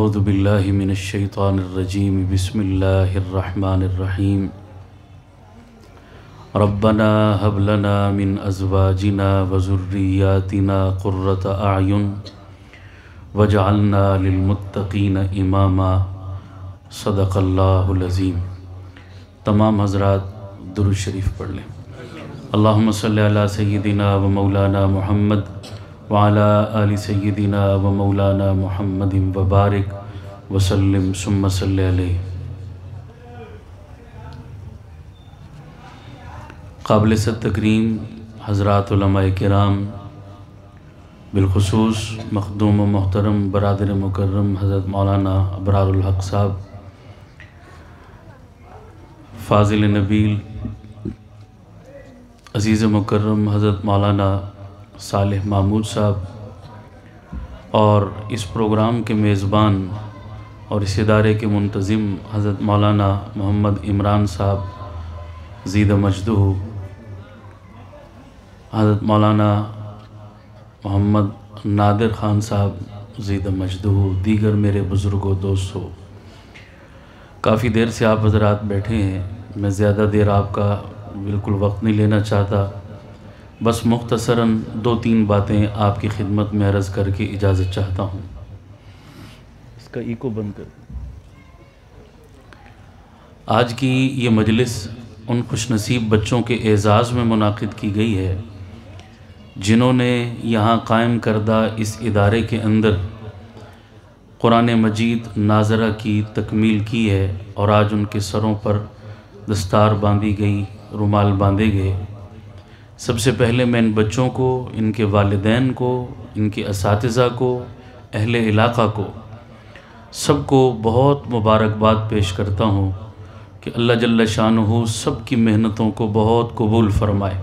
اعوذ باللہ من الشیطان الرجیم بسم اللہ الرحمن الرحیم ربنا هب لنا من ازواجنا وذریاتنا قرۃ اعین واجعلنا للمتقین اماما صدق اللہ العظیم۔ تمام حضرات درود شریف پڑھ لیں۔ اللہم صلی علی سیدنا و مولانا محمد وعلی آل سیدنا و مولانا محمد وبارک وسلم ثم صلی علیہ۔ قابل صد تکریم حضرات علماء کرام، بالخصوص مخدوم و محترم برادر مکرم حضرت مولانا ابرار الحق صاحب، فاضل نبیل عزیز مکرم حضرت مولانا صالح محمود صاحب، اور اس پروگرام کے میزبان اور اس ادارے کے منتظم حضرت مولانا محمد عمران صاحب زید مجدہ، حضرت مولانا محمد نادر خان صاحب زید مجدہ، دیگر میرے بزرگوں دوستوں، کافی دیر سے آپ حضرات بیٹھے ہیں۔ میں زیادہ دیر آپ کا بالکل وقت نہیں لینا چاہتا، بس مختصراً دو تین باتیں آپ کی خدمت میں عرض کر کے اجازت چاہتا ہوں۔ اس کا ایکو بند کر۔ آج کی یہ مجلس ان خوش نصیب بچوں کے اعزاز میں منعقد کی گئی ہے جنہوں نے یہاں قائم کردہ اس ادارے کے اندر قرآن مجید ناظرہ کی تکمیل کی ہے، اور آج ان کے سروں پر دستار باندھی گئی، رومال باندھے گئے۔ سب سے پہلے میں ان بچوں کو، ان کے والدین کو، ان کے اساتذہ کو، اہل علاقہ کو، سب کو بہت مبارکباد پیش کرتا ہوں کہ اللہ جل شانہ سب کی محنتوں کو بہت قبول فرمائے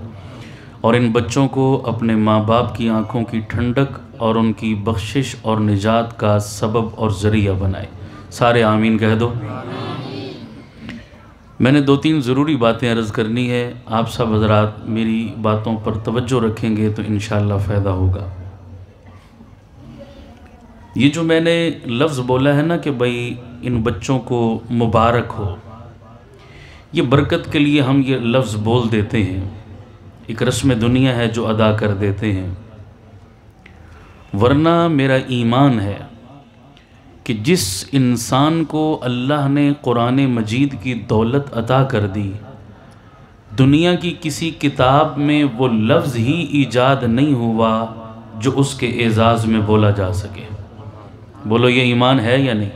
اور ان بچوں کو اپنے ماں باپ کی آنکھوں کی ٹھنڈک اور ان کی بخشش اور نجات کا سبب اور ذریعہ بنائے۔ سارے آمین کہہ دو۔ میں نے دو تین ضروری باتیں عرض کرنی ہے، آپ سب حضرات میری باتوں پر توجہ رکھیں گے تو انشاءاللہ فائدہ ہوگا۔ یہ جو میں نے لفظ بولا ہے نا کہ بھئی ان بچوں کو مبارک ہو، یہ برکت کے لیے ہم یہ لفظ بول دیتے ہیں، ایک رسم دنیا ہے جو ادا کر دیتے ہیں، ورنہ میرا ایمان ہے کہ جس انسان کو اللہ نے قرآن مجید کی دولت عطا کر دی، دنیا کی کسی کتاب میں وہ لفظ ہی ایجاد نہیں ہوا جو اس کے اعزاز میں بولا جا سکے۔ بولو یہ ایمان ہے یا نہیں؟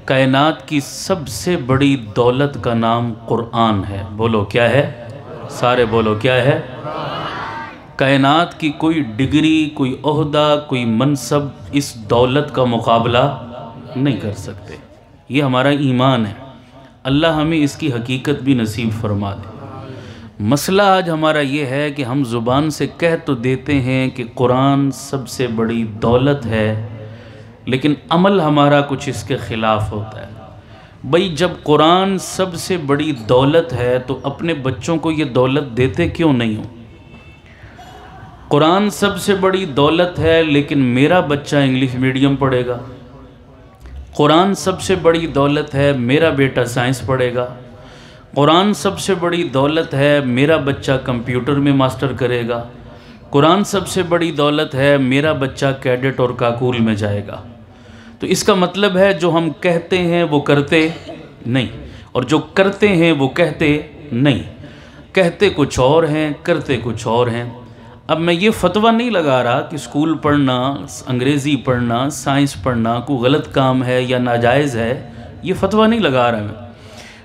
کائنات کی سب سے بڑی دولت کا نام قرآن ہے۔ بولو کیا ہے؟ سارے بولو کیا ہے؟ کائنات کی کوئی ڈگری، کوئی عہدہ، کوئی منصب اس دولت کا مقابلہ نہیں کر سکتے۔ یہ ہمارا ایمان ہے، اللہ ہمیں اس کی حقیقت بھی نصیب فرما دے۔ مسئلہ آج ہمارا یہ ہے کہ ہم زبان سے کہہ تو دیتے ہیں کہ قرآن سب سے بڑی دولت ہے، لیکن عمل ہمارا کچھ اس کے خلاف ہوتا ہے۔ بھئی جب قرآن سب سے بڑی دولت ہے تو اپنے بچوں کو یہ دولت دیتے کیوں نہیں ہو؟ قرآن سب سے بڑی دولت ہے لیکن میرا بچہ انگلش میڈیم پڑھے گا۔ قرآن سب سے بڑی دولت ہے، میرا بیٹا سائنس پڑھے گا۔ قرآن سب سے بڑی دولت ہے، میرا بچہ کمپیوٹر میں ماسٹر کرے گا۔ قرآن سب سے بڑی دولت ہے، میرا بچہ کیڈٹ اور کاکول میں جائے گا۔ تو اس کا مطلب ہے جو ہم کہتے ہیں وہ کرتے نہیں، اور جو کرتے ہیں وہ کہتے نہیں۔ کہتے کچھ اور ہیں، کرتے کچھ اور ہیں۔ اب میں یہ فتویٰ نہیں لگا رہا کہ اسکول پڑھنا، انگریزی پڑھنا، سائنس پڑھنا کوئی غلط کام ہے یا ناجائز ہے، یہ فتویٰ نہیں لگا رہا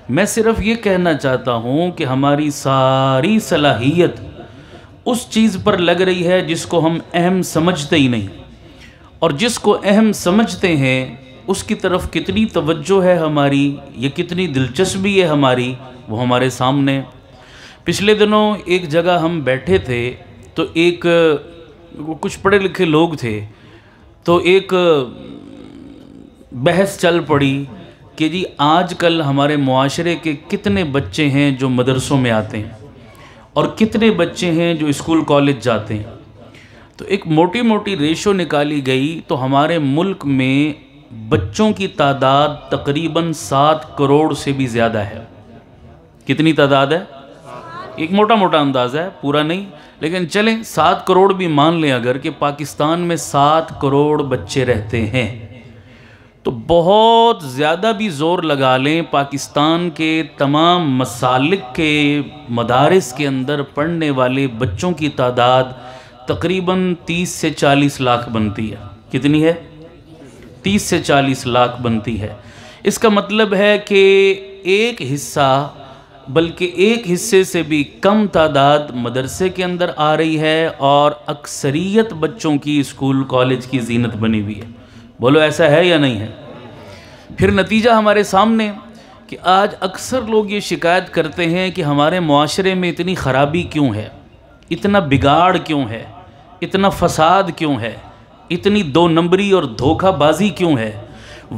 میں صرف یہ کہنا چاہتا ہوں کہ ہماری ساری صلاحیت اس چیز پر لگ رہی ہے جس کو ہم اہم سمجھتے ہی نہیں، اور جس کو اہم سمجھتے ہیں اس کی طرف کتنی توجہ ہے ہماری، یہ کتنی دلچسپی ہے ہماری، وہ ہمارے سامنے۔ پچھلے دنوں ایک جگہ ہم بیٹھے تھے تو ایک کچھ پڑھے لکھے لوگ تھے، تو ایک بحث چل پڑی کہ جی آج کل ہمارے معاشرے کے کتنے بچے ہیں جو مدرسوں میں آتے ہیں اور کتنے بچے ہیں جو اسکول کالج جاتے ہیں۔ تو ایک موٹی موٹی ریشو نکالی گئی تو ہمارے ملک میں بچوں کی تعداد تقریباً 7 کروڑ سے بھی زیادہ ہے۔ کتنی تعداد ہے؟ ایک موٹا موٹا اندازہ ہے، پورا نہیں، لیکن چلیں 7 کروڑ بھی مان لیں اگر کہ پاکستان میں 7 کروڑ بچے رہتے ہیں، تو بہت زیادہ بھی زور لگا لیں، پاکستان کے تمام مسالک کے مدارس کے اندر پڑھنے والے بچوں کی تعداد تقریباً 30 سے 40 لاکھ بنتی ہے۔ کتنی ہے؟ 30 سے 40 لاکھ بنتی ہے۔ اس کا مطلب ہے کہ ایک حصہ، بلکہ ایک حصے سے بھی کم تعداد مدرسے کے اندر آ رہی ہے، اور اکثریت بچوں کی اسکول کالج کی زینت بنی ہوئی ہے۔ بولو ایسا ہے یا نہیں ہے؟ پھر نتیجہ ہمارے سامنے کہ آج اکثر لوگ یہ شکایت کرتے ہیں کہ ہمارے معاشرے میں اتنی خرابی کیوں ہے، اتنا بگاڑ کیوں ہے، اتنا فساد کیوں ہے، اتنی 2 نمبری اور دھوکہ بازی کیوں ہے؟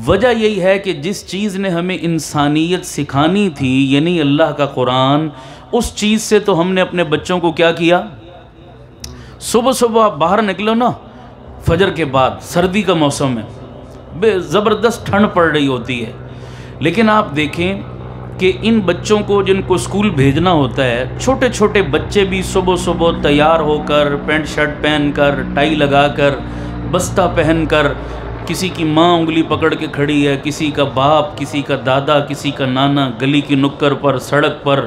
وجہ یہی ہے کہ جس چیز نے ہمیں انسانیت سکھانی تھی، یعنی اللہ کا قرآن، اس چیز سے تو ہم نے اپنے بچوں کو کیا کیا؟ صبح صبح باہر نکلو نا، فجر کے بعد، سردی کا موسم ہے، زبردست ٹھنڈ پڑ رہی ہوتی ہے، لیکن آپ دیکھیں کہ ان بچوں کو جن کو اسکول بھیجنا ہوتا ہے، چھوٹے چھوٹے بچے بھی صبح صبح تیار ہو کر، پینٹ شرٹ پہن کر، ٹائی لگا کر، بستہ پہن کر، کسی کی ماں انگلی پکڑ کے کھڑی ہے، کسی کا باپ، کسی کا دادا، کسی کا نانا گلی کی نکر پر، سڑک پر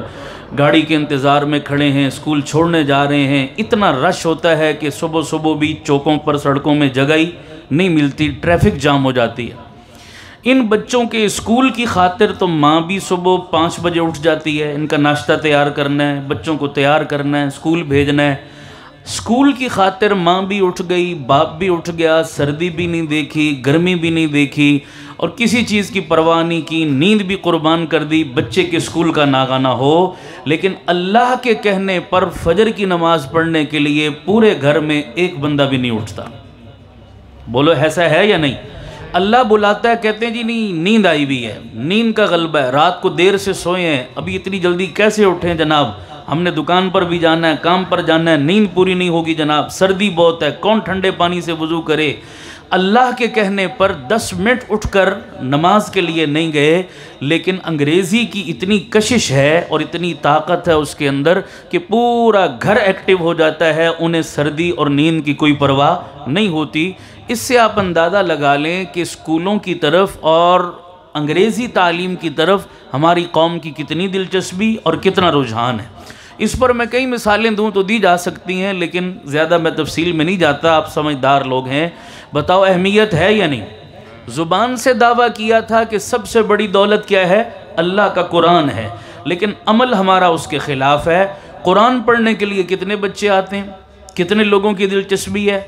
گاڑی کے انتظار میں کھڑے ہیں، اسکول چھوڑنے جا رہے ہیں۔ اتنا رش ہوتا ہے کہ صبح صبح بھی چوکوں پر، سڑکوں میں جگہ ہی نہیں ملتی، ٹریفک جام ہو جاتی ہے۔ ان بچوں کے اسکول کی خاطر تو ماں بھی صبح 5 بجے اٹھ جاتی ہے، ان کا ناشتہ تیار کرنا ہے، بچوں کو تیار کرنا ہے، اسکول بھیجنا ہے۔ اسکول کی خاطر ماں بھی اٹھ گئی، باپ بھی اٹھ گیا، سردی بھی نہیں دیکھی، گرمی بھی نہیں دیکھی، اور کسی چیز کی پرواہ نہیں کی، نیند بھی قربان کر دی بچے کے اسکول کا ناگانا ہو۔ لیکن اللہ کے کہنے پر فجر کی نماز پڑھنے کے لیے پورے گھر میں ایک بندہ بھی نہیں اٹھتا۔ بولو ایسا ہے یا نہیں؟ اللہ بلاتا ہے، کہتے ہیں جی نہیں، نیند آئی ہوئی ہے، نیند کا غلبہ ہے، رات کو دیر سے سوئے ہیں، ابھی اتنی جلدی کیسے اٹھیں جناب، ہم نے دکان پر بھی جانا ہے، کام پر جانا ہے، نیند پوری نہیں ہوگی جناب، سردی بہت ہے، کون ٹھنڈے پانی سے وضو کرے؟ اللہ کے کہنے پر 10 منٹ اٹھ کر نماز کے لیے نہیں گئے، لیکن انگریزی کی اتنی کشش ہے اور اتنی طاقت ہے اس کے اندر کہ پورا گھر ایکٹیو ہو جاتا ہے، انہیں سردی اور نیند کی کوئی پرواہ نہیں ہوتی۔ اس سے آپ اندازہ لگا لیں کہ اسکولوں کی طرف اور انگریزی تعلیم کی طرف ہماری قوم کی کتنی دلچسپی اور کتنا رجحان ہے۔ اس پر میں کئی مثالیں دوں تو دی جا سکتی ہیں، لیکن زیادہ میں تفصیل میں نہیں جاتا، آپ سمجھدار لوگ ہیں۔ بتاؤ اہمیت ہے یا نہیں؟ زبان سے دعویٰ کیا تھا کہ سب سے بڑی دولت کیا ہے؟ اللہ کا قرآن ہے، لیکن عمل ہمارا اس کے خلاف ہے۔ قرآن پڑھنے کے لیے کتنے بچے آتے ہیں، کتنے لوگوں کی دلچسپی ہے،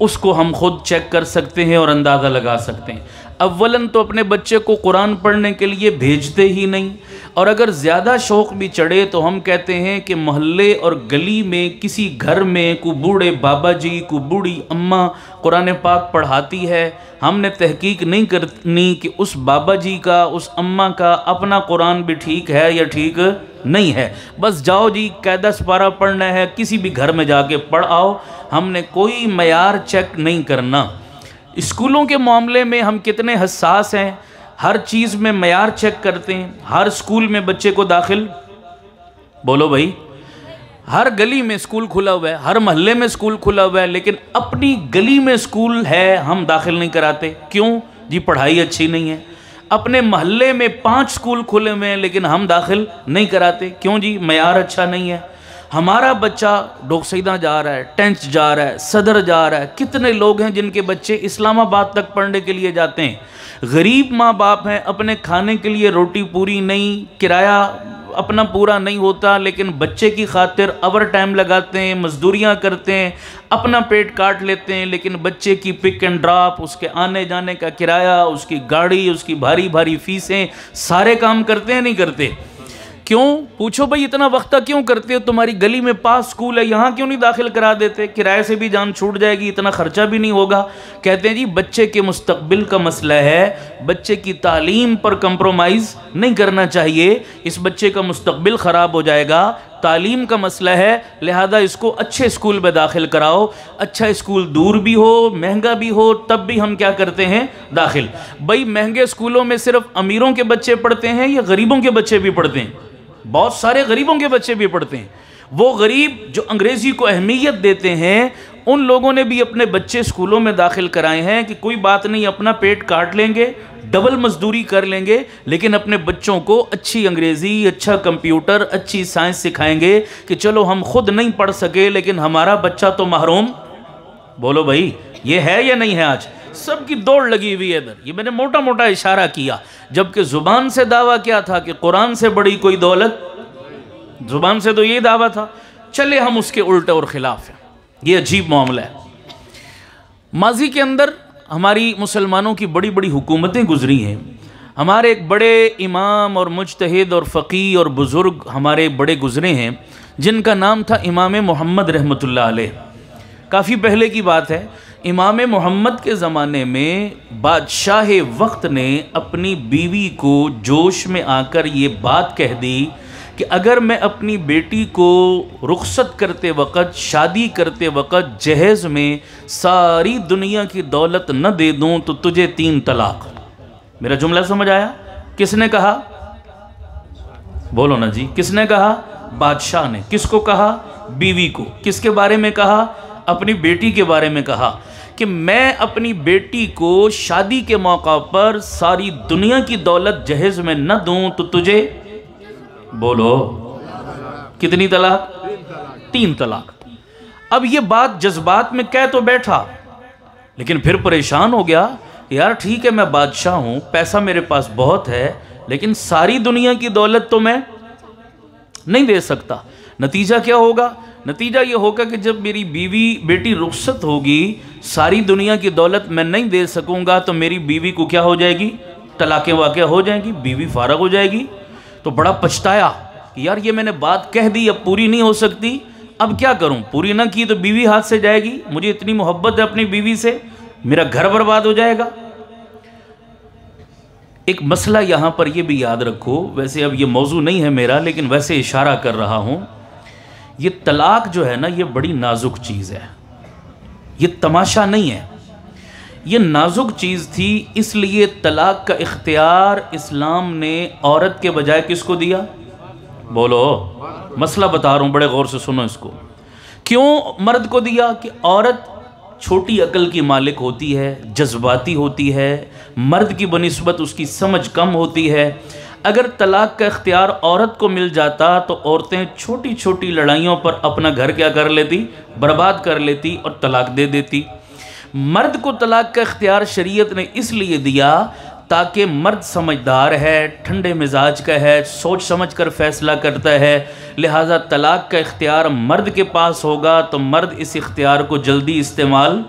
اس کو ہم خود چیک کر سکتے ہیں اور اندازہ لگا سکتے ہیں۔ اولاً تو اپنے بچے کو قرآن پڑھنے کے لیے بھیجتے ہی نہیں، اور اگر زیادہ شوق بھی چڑھے تو ہم کہتے ہیں کہ محلے اور گلی میں کسی گھر میں کوئی بوڑھے بابا جی، کوئی بوڑھی اماں قرآن پاک پڑھاتی ہے، ہم نے تحقیق نہیں کرنی کہ اس بابا جی کا، اس اماں کا اپنا قرآن بھی ٹھیک ہے یا ٹھیک نہیں ہے، بس جاؤ جی قاعدہ سپارہ پڑھنا ہے، کسی بھی گھر میں جا کے پڑھ آؤ، ہم نے کوئی معیار چیک نہیں کرنا۔ اسکولوں کے معاملے میں ہم کتنے حساس ہیں، ہر چیز میں معیار چیک کرتے ہیں، ہر اسکول میں بچے کو داخل، بولو بھائی، ہر گلی میں اسکول کھلا ہوا ہے، ہر محلے میں اسکول کھلا ہوا ہے، لیکن اپنی گلی میں اسکول ہے ہم داخل نہیں کراتے، کیوں جی؟ پڑھائی اچھی نہیں ہے۔ اپنے محلے میں 5 اسکول کھلے ہوئے ہیں لیکن ہم داخل نہیں کراتے، کیوں جی؟ معیار اچھا نہیں ہے۔ ہمارا بچہ ڈوکسیدہ جا رہا ہے، ٹینچ جا رہا ہے، صدر جا رہا ہے، کتنے لوگ ہیں جن کے بچے اسلام آباد تک پڑھنے کے لیے جاتے ہیں، غریب ماں باپ ہیں، اپنے کھانے کے لیے روٹی پوری نہیں، کرایہ اپنا پورا نہیں ہوتا، لیکن بچے کی خاطر اوور ٹائم لگاتے ہیں، مزدوریاں کرتے ہیں، اپنا پیٹ کاٹ لیتے ہیں، لیکن بچے کی پک اینڈ ڈراپ، اس کے آنے جانے کا کرایہ، اس کی گاڑی، اس کی بھاری بھاری فیسیں، سارے کام کرتے ہیں نہیں کرتے؟ کیوں؟ پوچھو بھئی اتنا وقتہ کیوں کرتے ہو؟ تمہاری گلی میں 5 اسکول ہے، یہاں کیوں نہیں داخل کرا دیتے؟ کرائے سے بھی جان چھوٹ جائے گی، اتنا خرچہ بھی نہیں ہوگا۔ کہتے ہیں جی بچے کے مستقبل کا مسئلہ ہے، بچے کی تعلیم پر کمپرومائز نہیں کرنا چاہیے، اس بچے کا مستقبل خراب ہو جائے گا۔ تعلیم کا مسئلہ ہے، لہذا اس کو اچھے اسکول میں داخل کراؤ۔ اچھا اسکول دور بھی ہو، مہنگا بھی ہو، تب بھی ہم کیا کرتے ہیں؟ داخل۔ بھائی مہنگے اسکولوں میں صرف امیروں کے بچے پڑھتے ہیں یا غریبوں کے بچے بھی پڑھتے ہیں؟ بہت سارے غریبوں کے بچے بھی پڑھتے ہیں۔ وہ غریب جو انگریزی کو اہمیت دیتے ہیں، ان لوگوں نے بھی اپنے بچے اسکولوں میں داخل کرائے ہیں کہ کوئی بات نہیں، اپنا پیٹ کاٹ لیں گے، ڈبل مزدوری کر لیں گے، لیکن اپنے بچوں کو اچھی انگریزی، اچھا کمپیوٹر، اچھی سائنس سکھائیں گے کہ چلو ہم خود نہیں پڑھ سکے لیکن ہمارا بچہ تو محروم۔ بولو بھائی یہ ہے یا نہیں ہے؟ آج سب کی دوڑ لگی ہوئی ہے ادھر۔ یہ میں نے موٹا موٹا اشارہ کیا، جبکہ زبان سے دعویٰ کیا تھا کہ قرآن سے بڑی کوئی دولت، زبان سے تو یہ دعویٰ تھا، چلے ہم اس کے الٹے اور خلاف ہیں۔ یہ عجیب معاملہ ہے۔ ماضی کے اندر ہماری مسلمانوں کی بڑی بڑی حکومتیں گزری ہیں۔ ہمارے ایک بڑے امام اور مجتہد اور فقی اور بزرگ ہمارے بڑے گزرے ہیں، جن کا نام تھا امام محمد رحمۃ اللہ علیہ۔ کافی پہلے کی بات ہے۔ امام محمد کے زمانے میں بادشاہ وقت نے اپنی بیوی کو جوش میں آ کر یہ بات کہہ دی کہ اگر میں اپنی بیٹی کو رخصت کرتے وقت، شادی کرتے وقت جہیز میں ساری دنیا کی دولت نہ دے دوں تو تجھے 3 طلاق۔ میرا جملہ سمجھ آیا؟ کس نے کہا؟ بولو نا جی، کس نے کہا؟ بادشاہ نے۔ کس کو کہا؟ بیوی کو۔ کس کے بارے میں کہا؟ اپنی بیٹی کے بارے میں کہا کہ میں اپنی بیٹی کو شادی کے موقع پر ساری دنیا کی دولت جہیز میں نہ دوں تو تجھے، بولو، کتنی طلاق؟ 3 طلاق۔ اب یہ بات جذبات میں کہہ تو بیٹھا، لیکن پھر پریشان ہو گیا، یار ٹھیک ہے میں بادشاہ ہوں، پیسہ میرے پاس بہت ہے، لیکن ساری دنیا کی دولت تو میں نہیں دے سکتا۔ نتیجہ کیا ہوگا؟ نتیجہ یہ ہوگا کہ جب میری بیٹی رخصت ہوگی، ساری دنیا کی دولت میں نہیں دے سکوں گا تو میری بیوی کو کیا ہو جائے گی؟ طلاقیں واقع ہو جائیں گی، بیوی فارغ ہو جائے گی۔ تو بڑا پچھتایا کہ یار یہ میں نے بات کہہ دی، اب پوری نہیں ہو سکتی، اب کیا کروں؟ پوری نہ کی تو بیوی ہاتھ سے جائے گی، مجھے اتنی محبت ہے اپنی بیوی سے، میرا گھر برباد ہو جائے گا۔ ایک مسئلہ یہاں پر یہ بھی یاد رکھو، ویسے اب یہ موضوع نہیں ہے میرا لیکن ویسے اشارہ کر رہا ہوں، یہ طلاق جو ہے نا یہ بڑی نازک چیز ہے، یہ تماشا نہیں ہے، یہ نازک چیز تھی۔ اس لیے طلاق کا اختیار اسلام نے عورت کے بجائے کس کو دیا؟ بولو، مسئلہ بتا رہا ہوں، بڑے غور سے سنو اس کو۔ کیوں مرد کو دیا؟ کہ عورت چھوٹی عقل کی مالک ہوتی ہے، جذباتی ہوتی ہے، مرد کی بنسبت اس کی سمجھ کم ہوتی ہے۔ اگر طلاق کا اختیار عورت کو مل جاتا تو عورتیں چھوٹی چھوٹی لڑائیوں پر اپنا گھر کیا کر لیتی؟ برباد کر لیتی اور طلاق دے دیتی۔ مرد کو طلاق کا اختیار شریعت نے اس لیے دیا تاکہ مرد سمجھدار ہے، ٹھنڈے مزاج کا ہے، سوچ سمجھ کر فیصلہ کرتا ہے، لہٰذا طلاق کا اختیار مرد کے پاس ہوگا تو مرد اس اختیار کو جلدی استعمال،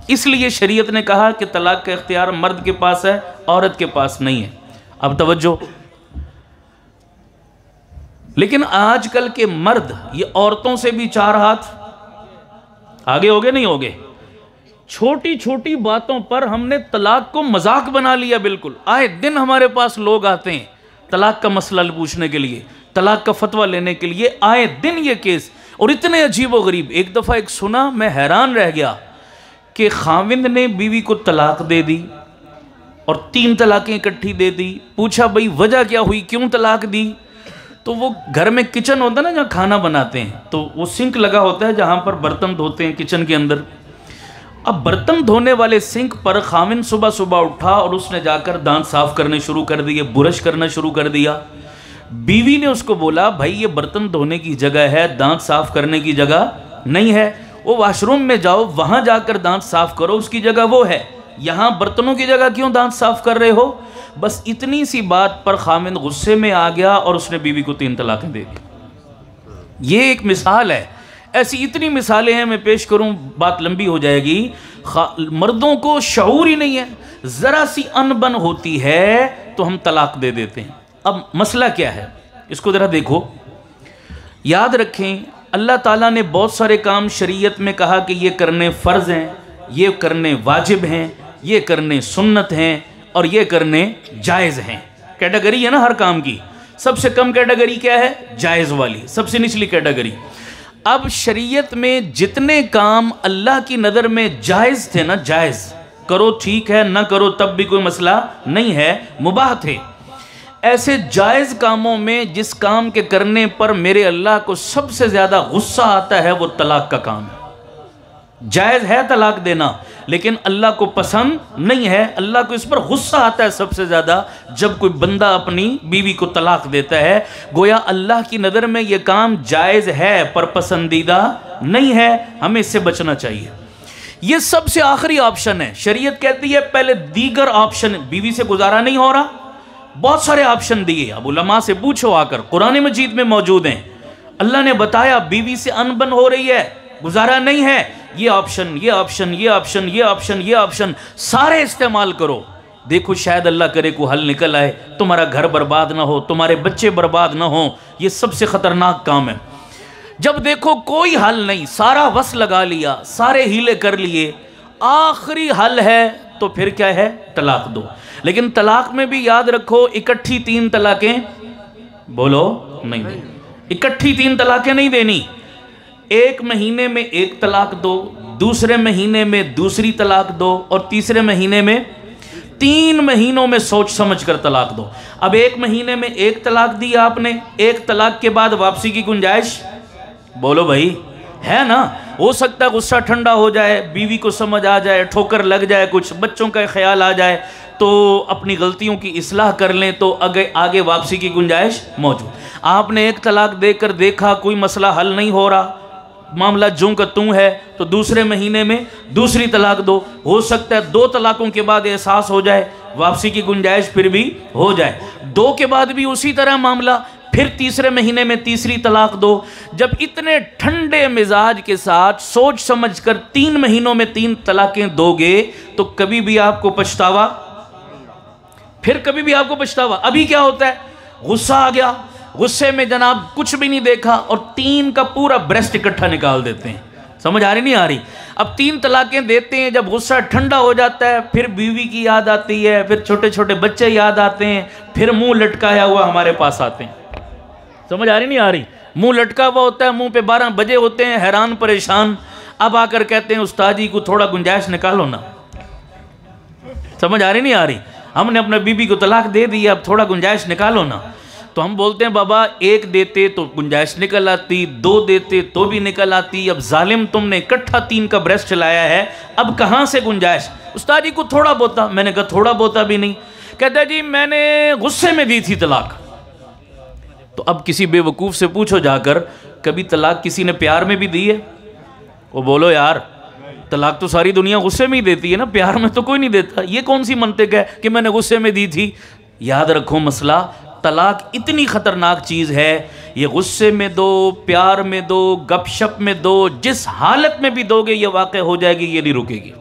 اس لیے شریعت نے کہا کہ طلاق کا اختیار مرد کے پاس ہے، عورت کے پاس نہیں ہے۔ اب توجہ، لیکن آج کل کے مرد یہ عورتوں سے بھی 4 ہاتھ آگے ہوگے نہیں ہوگے؟ چھوٹی چھوٹی باتوں پر ہم نے طلاق کو مذاق بنا لیا بالکل۔ آئے دن ہمارے پاس لوگ آتے ہیں طلاق کا مسئلہ پوچھنے کے لیے، طلاق کا فتویٰ لینے کے لیے، آئے دن یہ کیس، اور اتنے عجیب و غریب۔ ایک دفعہ ایک سنا، میں حیران رہ گیا کہ خاوند نے بیوی کو طلاق دے دی اور 3 طلاقیں اکٹھی دے دی۔ پوچھا بھئی وجہ کیا ہوئی، کیوں طلاق دی؟ تو وہ گھر میں کچن ہوتا ہے نا جہاں کھانا بناتے ہیں، تو وہ سنک لگا ہوتا ہے جہاں پر برتن دھوتے ہیں کچن کے اندر۔ اب برتن دھونے والے سنک پر خاوند صبح صبح اٹھا اور اس نے جا کر دانت صاف کرنے شروع کر دیے، برش کرنا شروع کر دیا۔ بیوی نے اس کو بولا بھائی یہ برتن دھونے کی جگہ ہے، دانت صاف کرنے کی جگہ نہیں ہے، وہ واش روم میں جاؤ، وہاں جا کر دانت صاف کرو، اس کی جگہ وہ ہے، یہاں برتنوں کی جگہ کیوں دانت صاف کر رہے ہو؟ بس اتنی سی بات پر خاوند غصے میں آ گیا اور اس نے بیوی کو 3 طلاقیں دے دی۔ یہ ایک مثال ہے، ایسی اتنی مثالیں ہیں، میں پیش کروں بات لمبی ہو جائے گی۔ مردوں کو شعور ہی نہیں ہے، ذرا سی انبن ہوتی ہے تو ہم طلاق دے دیتے ہیں۔ اب مسئلہ کیا ہے اس کو ذرا دیکھو، یاد رکھیں اللہ تعالیٰ نے بہت سارے کام شریعت میں کہا کہ یہ کرنے فرض ہیں، یہ کرنے واجب ہیں، یہ کرنے سنت ہیں اور یہ کرنے جائز ہیں، کیٹیگری ہے نا ہر کام کی۔ سب سے کم کیٹیگری کیا ہے؟ جائز والی، سب سے نچلی کیٹیگری۔ اب شریعت میں جتنے کام اللہ کی نظر میں جائز تھے نا، جائز کرو ٹھیک ہے، نہ کرو تب بھی کوئی مسئلہ نہیں ہے، مباح تھے، ایسے جائز کاموں میں جس کام کے کرنے پر میرے اللہ کو سب سے زیادہ غصہ آتا ہے وہ طلاق کا کام ہے۔ جائز ہے طلاق دینا، لیکن اللہ کو پسند نہیں ہے، اللہ کو اس پر غصہ آتا ہے سب سے زیادہ جب کوئی بندہ اپنی بیوی کو طلاق دیتا ہے۔ گویا اللہ کی نظر میں یہ کام جائز ہے پر پسندیدہ نہیں ہے، ہمیں اس سے بچنا چاہیے۔ یہ سب سے آخری آپشن ہے۔ شریعت کہتی ہے پہلے دیگر آپشن، بیوی سے گزارا نہیں ہو رہا، بہت سارے آپشن دیے، اب علماء سے پوچھو آ کر، قرآن مجید میں موجود ہیں، اللہ نے بتایا بیوی سے انبن ہو رہی ہے، گزارا نہیں ہے، یہ آپشن، یہ آپشن، یہ آپشن، یہ آپشن، یہ آپشن سارے استعمال کرو، دیکھو شاید اللہ کرے کو حل نکل آئے، تمہارا گھر برباد نہ ہو، تمہارے بچے برباد نہ ہوں۔ یہ سب سے خطرناک کام ہے۔ جب دیکھو کوئی حل نہیں، سارا وس لگا لیا، سارے ہیلے کر لیے، آخری حل ہے تو پھر کیا ہے؟ طلاق دو۔ لیکن طلاق میں بھی یاد رکھو اکٹھی 3 طلاقیں بولو نہیں، اکٹھی 3 طلاقیں نہیں دینی، ایک مہینے میں 1 طلاق دو، دوسرے مہینے میں دوسری طلاق دو، اور تیسرے مہینے میں 3 مہینوں میں سوچ سمجھ کر طلاق دو۔ اب 1 مہینے میں 1 طلاق دی آپ نے، 1 طلاق کے بعد واپسی کی گنجائش بولو بھائی ہے نا؟ ہو سکتا ہے غصہ ٹھنڈا ہو جائے، بیوی کو سمجھ آ جائے، ٹھوکر لگ جائے، کچھ بچوں کا خیال آ جائے تو اپنی غلطیوں کی اصلاح کر لیں تو آگے واپسی کی گنجائش موجود۔ آپ نے 1 طلاق دے کر دیکھا کوئی مسئلہ حل نہیں ہو رہا، معاملہ جوں کا توں ہے، تو دوسرے مہینے میں دوسری طلاق دو، ہو سکتا ہے 2 طلاقوں کے بعد احساس ہو جائے، واپسی کی گنجائش پھر بھی ہو جائے، 2 کے بعد بھی اسی طرح معاملہ، پھر تیسرے مہینے میں تیسری طلاق دو۔ جب اتنے ٹھنڈے مزاج کے ساتھ سوچ سمجھ کر 3 مہینوں میں 3 طلاقیں دو گے تو کبھی بھی آپ کو پچھتاوا، پھر کبھی بھی آپ کو پچھتاوا۔ ابھی کیا ہوتا ہے؟ غصہ آ گیا، غصے میں جناب کچھ بھی نہیں دیکھا اور 3 کا پورا بریسٹ اکٹھا نکال دیتے ہیں۔ سمجھ آ رہی نہیں آ رہی؟ اب 3 طلاقیں دیتے ہیں، جب غصہ ٹھنڈا ہو جاتا ہے پھر بیوی کی یاد آتی ہے، پھر چھوٹے چھوٹے بچے یاد آتے ہیں، پھر منہ لٹکایا ہوا ہمارے پاس آتے ہیں۔ سمجھ آ رہی نہیں آ رہی؟ منہ لٹکا ہوا ہوتا ہے، منہ پہ 12 بجے ہوتے ہیں، حیران پریشان، اب آ کر کہتے ہیں استاد جی کو تھوڑا گنجائش نکالو نا۔ سمجھ آ رہی نہیں آ رہی؟ ہم نے اپنے بیوی کو طلاق دے دی، اب تھوڑا گنجائش نکالو نا۔ تو ہم بولتے ہیں بابا 1 دیتے تو گنجائش نکل آتی، 2 دیتے تو بھی نکل آتی، اب ظالم تم نے اکٹھا 3 کا بریسٹ چلایا ہے، اب کہاں سے گنجائش؟ استاد جی کو تھوڑا بوتا۔ میں نے کہا تھوڑا بوتا بھی نہیں، کہتا جی میں نے غصے میں دی تھی طلاق۔ تو اب کسی بے وقوف سے پوچھو جا کر، کبھی طلاق کسی نے پیار میں بھی دی ہے؟ وہ بولو یار طلاق تو ساری دنیا غصے میں ہی دیتی ہے نا، پیار میں تو کوئی نہیں دیتا۔ یہ کون سی منطق ہے کہ میں نے غصے میں دی تھی؟ یاد رکھو مسئلہ، طلاق اتنی خطرناک چیز ہے، یہ غصے میں دو، پیار میں دو، گپ شپ میں دو، جس حالت میں بھی دو گے یہ واقع ہو جائے گی، یہ نہیں رکے گی۔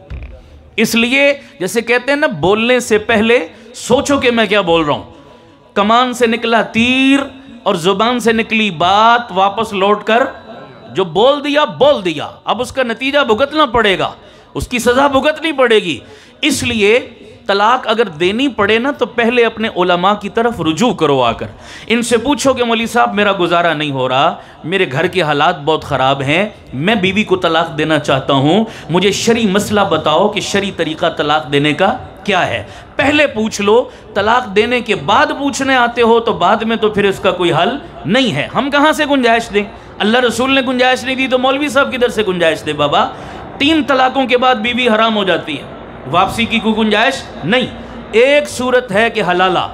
اس لیے جیسے کہتے ہیں نا، بولنے سے پہلے سوچو کہ میں کیا بول رہا ہوں۔ کمان سے نکلا تیر اور زبان سے نکلی بات واپس لوٹ کر جو بول دیا بول دیا، اب اس کا نتیجہ بھگتنا پڑے گا، اس کی سزا بھگتنی پڑے گی۔ اس لیے طلاق اگر دینی پڑے نا تو پہلے اپنے علماء کی طرف رجوع کرو، آ کر ان سے پوچھو کہ مولوی صاحب میرا گزارا نہیں ہو رہا، میرے گھر کے حالات بہت خراب ہیں، میں بیوی کو طلاق دینا چاہتا ہوں، مجھے شرعی مسئلہ بتاؤ کہ شرعی طریقہ طلاق دینے کا کیا ہے۔ پہلے پوچھ لو، طلاق دینے کے بعد پوچھنے آتے ہو تو بعد میں تو پھر اس کا کوئی حل نہیں ہے۔ ہم کہاں سے گنجائش دیں؟ اللہ رسول نے گنجائش نہیں دی تو مولوی صاحب کدھر سے گنجائش دے؟ بابا 3 طلاقوں کے بعد بیوی حرام ہو جاتی ہے، واپسی کی کوئی گنجائش نہیں۔ ایک صورت ہے کہ حلالہ،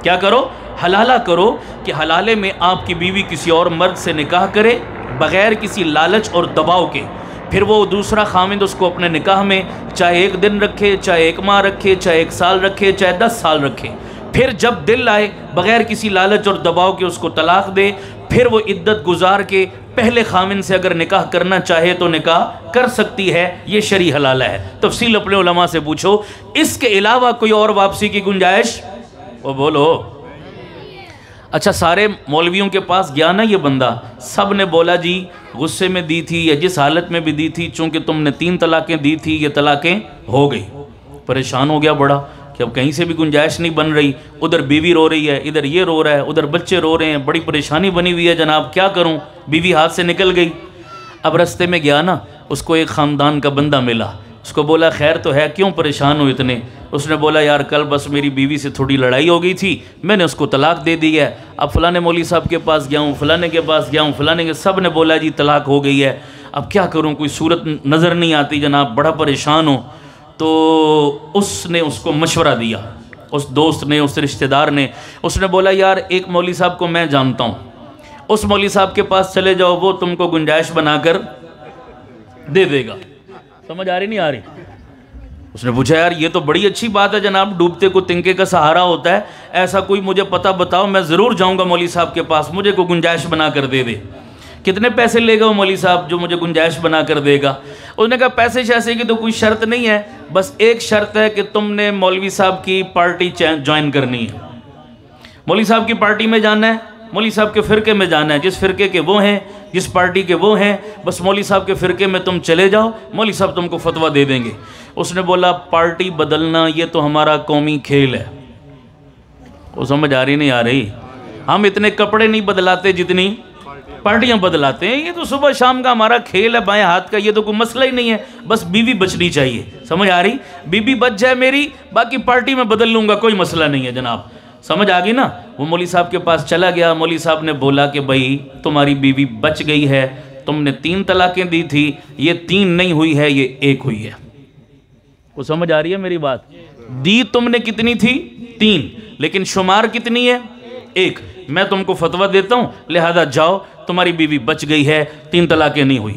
کیا کرو؟ حلالہ کرو کہ حلالے میں آپ کی بیوی کسی اور مرد سے نکاح کرے بغیر کسی لالچ اور دباؤ کے، پھر وہ دوسرا خامند اس کو اپنے نکاح میں چاہے 1 دن رکھے، چاہے 1 ماہ رکھے، چاہے 1 سال رکھے، چاہے 10 سال رکھے، پھر جب دل آئے بغیر کسی لالچ اور دباؤ کے اس کو طلاق دے، پھر وہ عدت گزار کے پہلے خامن سے اگر نکاح کرنا چاہے تو نکاح کر سکتی ہے۔ یہ شرعی حلالہ ہے، تفصیل اپنے علماء سے پوچھو۔ اس کے علاوہ کوئی اور واپسی کی گنجائش؟ وہ بولو۔ اچھا سارے مولویوں کے پاس گیا نا یہ بندہ، سب نے بولا جی غصے میں دی تھی یا جس حالت میں بھی دی تھی، چونکہ تم نے 3 طلاقیں دی تھی، یہ طلاقیں ہو گئی۔ پریشان ہو گیا بڑا کہ اب کہیں سے بھی گنجائش نہیں بن رہی، ادھر بیوی رو رہی ہے، ادھر یہ رو رہا ہے، ادھر بچے رو رہے ہیں، بڑی پریشانی بنی ہوئی ہے جناب، کیا کروں؟ بیوی ہاتھ سے نکل گئی۔ اب رستے میں گیا نا، اس کو ایک خاندان کا بندہ ملا، اس کو بولا خیر تو ہے، کیوں پریشان ہو اتنے؟ اس نے بولا یار کل بس میری بیوی سے تھوڑی لڑائی ہو گئی تھی، میں نے اس کو طلاق دے دی ہے، اب فلانے مولوی صاحب کے پاس گیا ہوں، فلانے کے پاس گیا ہوں، فلانے کے، سب نے بولا جی طلاق ہو گئی ہے، اب کیا کروں؟ کوئی صورت نظر نہیں آتی جناب، بڑا پریشان ہوں۔ تو اس نے اس کو مشورہ دیا، اس دوست نے، اس رشتہ دار نے، اس نے بولا یار ایک مولوی صاحب کو میں جانتا ہوں، اس مولوی صاحب کے پاس چلے جاؤ، وہ تم کو گنجائش بنا کر دے دے گا۔ سمجھ آ رہی نہیں آ رہی؟ اس نے پوچھا یار یہ تو بڑی اچھی بات ہے جناب، ڈوبتے کو تنکے کا سہارا ہوتا ہے، ایسا کوئی مجھے پتہ بتاؤ، میں ضرور جاؤں گا مولوی صاحب کے پاس، مجھے کو گنجائش بنا کر دے دے۔ کتنے پیسے لے گا وہ مولوی صاحب جو مجھے گنجائش بنا کر دے گا؟ اس نے کہا پیسے شیسے کی تو کوئی شرط نہیں ہے، بس ایک شرط ہے کہ تم نے مولوی صاحب کی پارٹی جوائن کرنی ہے، مولوی صاحب کی پارٹی میں جانا ہے، مولوی صاحب کے فرقے میں جانا ہے، جس فرقے کے وہ ہیں، جس پارٹی کے وہ ہیں، بس مولوی صاحب کے فرقے میں تم چلے جاؤ، مولوی صاحب تم کو فتویٰ دے دیں گے۔ اس نے بولا پارٹی بدلنا یہ تو ہمارا قومی کھیل ہے۔ وہ سمجھ آ رہی نہیں آ رہی؟ ہم اتنے کپڑے نہیں بدلاتے جتنی پارٹیاں بدلاتے ہیں، یہ تو صبح شام کا ہمارا کھیل ہے، بائیں ہاتھ کا، یہ تو کوئی مسئلہ ہی نہیں ہے، بس بیوی بچنی چاہیے۔ سمجھ آ رہی؟ بیوی بچ جائے میری، باقی پارٹی میں بدل لوں گا، کوئی مسئلہ نہیں ہے جناب۔ سمجھ آ گئی نا؟ وہ مولوی صاحب کے پاس چلا گیا، مولوی صاحب نے بولا کہ بھائی تمہاری بیوی بچ گئی ہے، تم نے 3 طلاقیں دی تھی، یہ 3 نہیں ہوئی ہے، یہ 1 ہوئی ہے۔ وہ سمجھ آ رہی ہے میری بات؟ دی تم نے کتنی تھی؟ 3، لیکن شمار کتنی ہے؟ 1۔ میں تم کو فتویٰ دیتا ہوں، لہذا جاؤ، تمہاری بیوی بچ گئی ہے، 3 طلاقیں نہیں ہوئی۔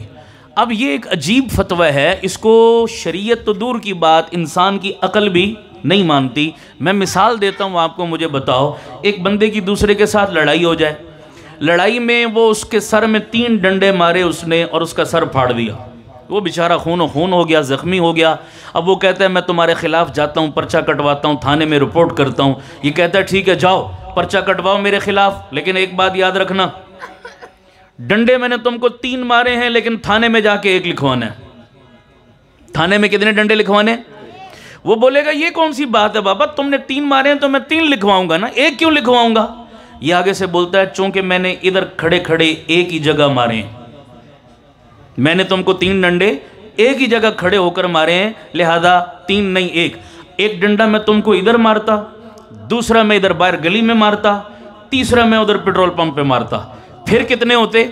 اب یہ ایک عجیب فتویٰ ہے، اس کو شریعت تو دور کی بات، انسان کی عقل بھی نہیں مانتی۔ میں مثال دیتا ہوں آپ کو، مجھے بتاؤ، ایک بندے کی دوسرے کے ساتھ لڑائی ہو جائے، لڑائی میں وہ اس کے سر میں 3 ڈنڈے مارے اس نے اور اس کا سر پھاڑ دیا، وہ بیچارہ خون و خون ہو گیا، زخمی ہو گیا۔ اب وہ کہتا ہے میں تمہارے خلاف جاتا ہوں، پرچہ کٹواتا ہوں، تھانے میں رپورٹ کرتا ہوں۔ یہ کہتا ہے ٹھیک ہے جاؤ پرچہ کٹواؤ میرے خلاف، لیکن ایک بات یاد رکھنا، ڈنڈے میں نے تم کو 3 مارے ہیں، لیکن تھانے میں جا کے 1 لکھوانا ہے۔ تھانے میں کتنے ڈنڈے لکھوانے؟ وہ بولے گا یہ کون سی بات ہے بابا، تم نے 3 مارے ہیں تو میں 3 لکھواؤں گا نا، 1 کیوں لکھواؤں گا؟ یہ آگے سے بولتا ہے چونکہ میں نے ادھر کھڑے کھڑے ایک ہی جگہ مارے ہیں، میں نے تم کو 3 ڈنڈے ایک ہی جگہ کھڑے ہو کر مارے ہیں، لہذا 3 نہیں 1۔ 1 ڈنڈا میں تم کو ادھر مارتا، دوسرا میں ادھر باہر گلی میں مارتا، تیسرا میں ادھر پیٹرول پمپ پہ مارتا، پھر کتنے ہوتے؟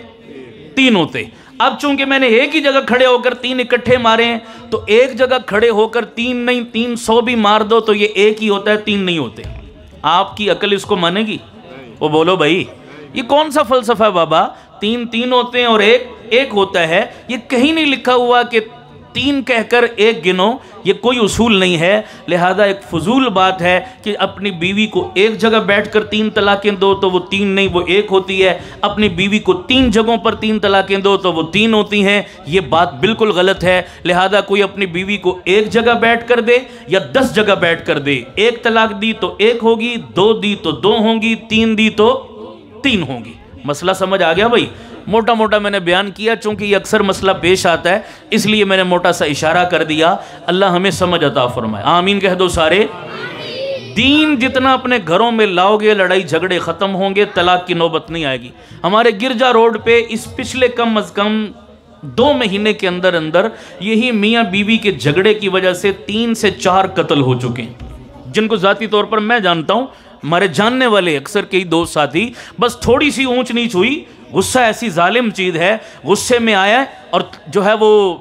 3 ہوتے۔ اب چونکہ میں نے ایک ہی جگہ کھڑے ہو کر 3 اکٹھے مارے ہیں، تو ایک جگہ کھڑے ہو کر 3 نہیں 300 بھی مار دو تو یہ 1 ہی ہوتا ہے، 3 نہیں ہوتے۔ آپ کی عقل اس کو مانے گی؟ وہ بولو بھائی یہ کون سا فلسفہ ہے بابا، 3 3 ہوتے ہیں اور 1 1 ہوتا ہے، یہ کہیں نہیں لکھا ہوا کہ 3 کہہ کر 1 گنو، یہ کوئی اصول نہیں ہے۔ لہذا ایک فضول بات ہے کہ اپنی بیوی کو ایک جگہ بیٹھ کر 3 طلاقیں دو تو وہ 3 نہیں وہ 1 ہوتی ہے، اپنی بیوی کو 3 جگہوں پر 3 طلاقیں دو تو وہ 3 ہوتی ہیں، یہ بات بالکل غلط ہے۔ لہذا کوئی اپنی بیوی کو ایک جگہ بیٹھ کر دے یا 10 جگہ بیٹھ کر دے، 1 طلاق دی تو 1 ہوگی، 2 دی تو 2 ہوں گی، 3 دی تو 3 ہوں گی۔ مسئلہ سمجھ آ گیا بھائی؟ موٹا موٹا میں نے بیان کیا، چونکہ یہ اکثر مسئلہ پیش آتا ہے اس لیے میں نے موٹا سا اشارہ کر دیا۔ اللہ ہمیں سمجھ عطا فرمائے، آمین کہہ دو سارے۔ دین جتنا اپنے گھروں میں لاؤ گے لڑائی جھگڑے ختم ہوں گے، طلاق کی نوبت نہیں آئے گی۔ ہمارے گرجا روڈ پہ اس پچھلے کم از کم 2 مہینے کے اندر اندر یہی میاں بیوی کے جھگڑے کی وجہ سے 3 سے 4 قتل ہو چکے ہیں، جن کو ذاتی طور پر میں جانتا ہوں، ہمارے جاننے والے اکثر کئی دوست ساتھی، بس تھوڑی سی اونچ نیچ ہوئی، غصہ ایسی ظالم چیز ہے، غصے میں آیا اور جو ہے وہ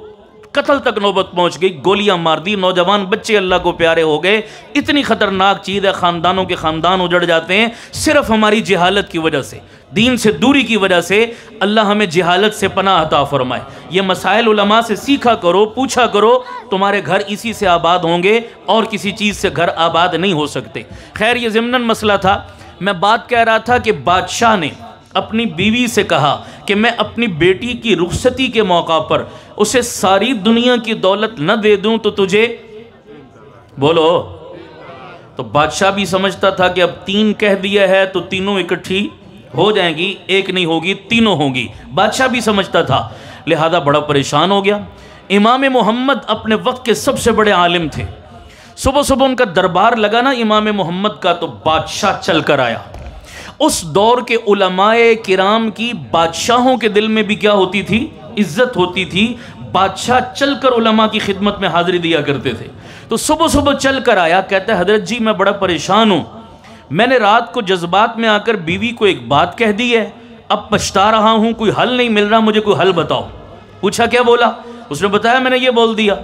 قتل تک نوبت پہنچ گئی، گولیاں مار دی، نوجوان بچے اللہ کو پیارے ہو گئے۔ اتنی خطرناک چیز ہے، خاندانوں کے خاندان اجڑ جاتے ہیں صرف ہماری جہالت کی وجہ سے، دین سے دوری کی وجہ سے۔ اللہ ہمیں جہالت سے پناہ عطا فرمائے۔ یہ مسائل علماء سے سیکھا کرو، پوچھا کرو، تمہارے گھر اسی سے آباد ہوں گے اور کسی چیز سے گھر آباد نہیں ہو سکتے۔ خیر یہ ضمناً مسئلہ تھا، میں بات کہہ رہا تھا کہ بادشاہ نے اپنی بیوی سے کہا کہ میں اپنی بیٹی کی رخصتی کے موقع پر اسے ساری دنیا کی دولت نہ دے دوں تو تجھے بولو۔ تو بادشاہ بھی سمجھتا تھا کہ اب 3 کہہ دیا ہے تو تینوں اکٹھی ہو جائیں گی، 1 نہیں ہوگی، تینوں ہوں گی، بادشاہ بھی سمجھتا تھا، لہذا بڑا پریشان ہو گیا۔ امام محمد اپنے وقت کے سب سے بڑے عالم تھے، صبح صبح ان کا دربار لگا نا امام محمد کا، تو بادشاہ چل کر آیا۔ اس دور کے علماء کرام کی بادشاہوں کے دل میں بھی کیا ہوتی تھی؟ عزت ہوتی تھی۔ بادشاہ چل کر علماء کی خدمت میں حاضری دیا کرتے تھے۔ تو صبح صبح چل کر آیا، کہتا ہے حضرت جی میں بڑا پریشان ہوں، میں نے رات کو جذبات میں آ کر بیوی کو ایک بات کہہ دی ہے، اب پچھتا رہا ہوں، کوئی حل نہیں مل رہا، مجھے کوئی حل بتاؤ۔ پوچھا کیا بولا؟ اس نے بتایا میں نے یہ بول دیا۔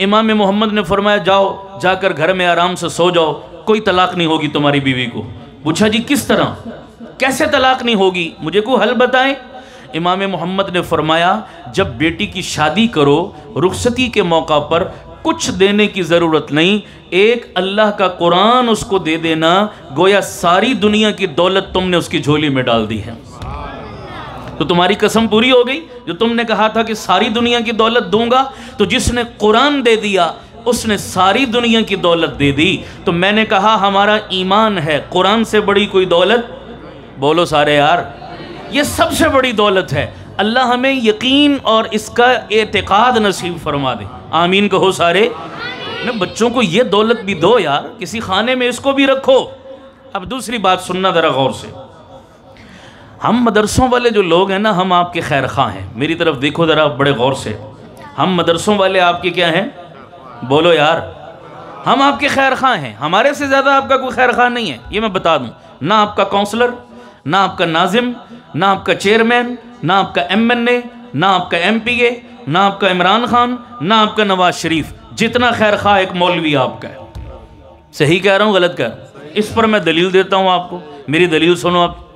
امام محمد نے فرمایا جاؤ، جا کر گھر میں آرام سے سو جاؤ، کوئی طلاق نہیں ہوگی تمہاری بیوی کو۔ پوچھا جی کس طرح، کیسے طلاق نہیں ہوگی، مجھے کوئی حل بتائیں۔ امام محمد نے فرمایا جب بیٹی کی شادی کرو، رخصتی کے موقع پر کچھ دینے کی ضرورت نہیں، ایک اللہ کا قرآن اس کو دے دینا، گویا ساری دنیا کی دولت تم نے اس کی جھولی میں ڈال دی ہے۔ تو تمہاری قسم پوری ہو گئی جو تم نے کہا تھا کہ ساری دنیا کی دولت دوں گا، تو جس نے قرآن دے دیا اس نے ساری دنیا کی دولت دے دی۔ تو میں نے کہا ہمارا ایمان ہے، قرآن سے بڑی کوئی دولت، بولو سارے یار، یہ سب سے بڑی دولت ہے۔ اللہ ہمیں یقین اور اس کا اعتقاد نصیب فرما دے، آمین کہو سارے۔ بچوں کو یہ دولت بھی دو یار، کسی خانے میں اس کو بھی رکھو۔ اب دوسری بات سننا ذرا غور سے، ہم مدرسوں والے جو لوگ ہیں نا، ہم آپ کے خیر خواہ ہیں، میری طرف دیکھو ذرا بڑے غور سے، ہم مدرسوں والے آپ کے کیا ہیں؟ بولو یار، ہم آپ کے خیر خواہ ہیں، ہمارے سے زیادہ آپ کا کوئی خیر خواہ نہیں ہے، یہ میں بتا دوں۔ نہ آپ کا کونسلر، نہ آپ کا ناظم، نہ آپ کا چیئرمین، نہ آپ کا MNA، نہ آپ کا MPA، نہ آپ کا عمران خان، نہ آپ کا نواز شریف، جتنا خیر خواہ ایک مولوی آپ کا ہے۔ صحیح کہہ رہا ہوں غلط کہہ رہا ہوں؟ اس پر میں دلیل دیتا ہوں آپ کو، میری دلیل سنو آپ۔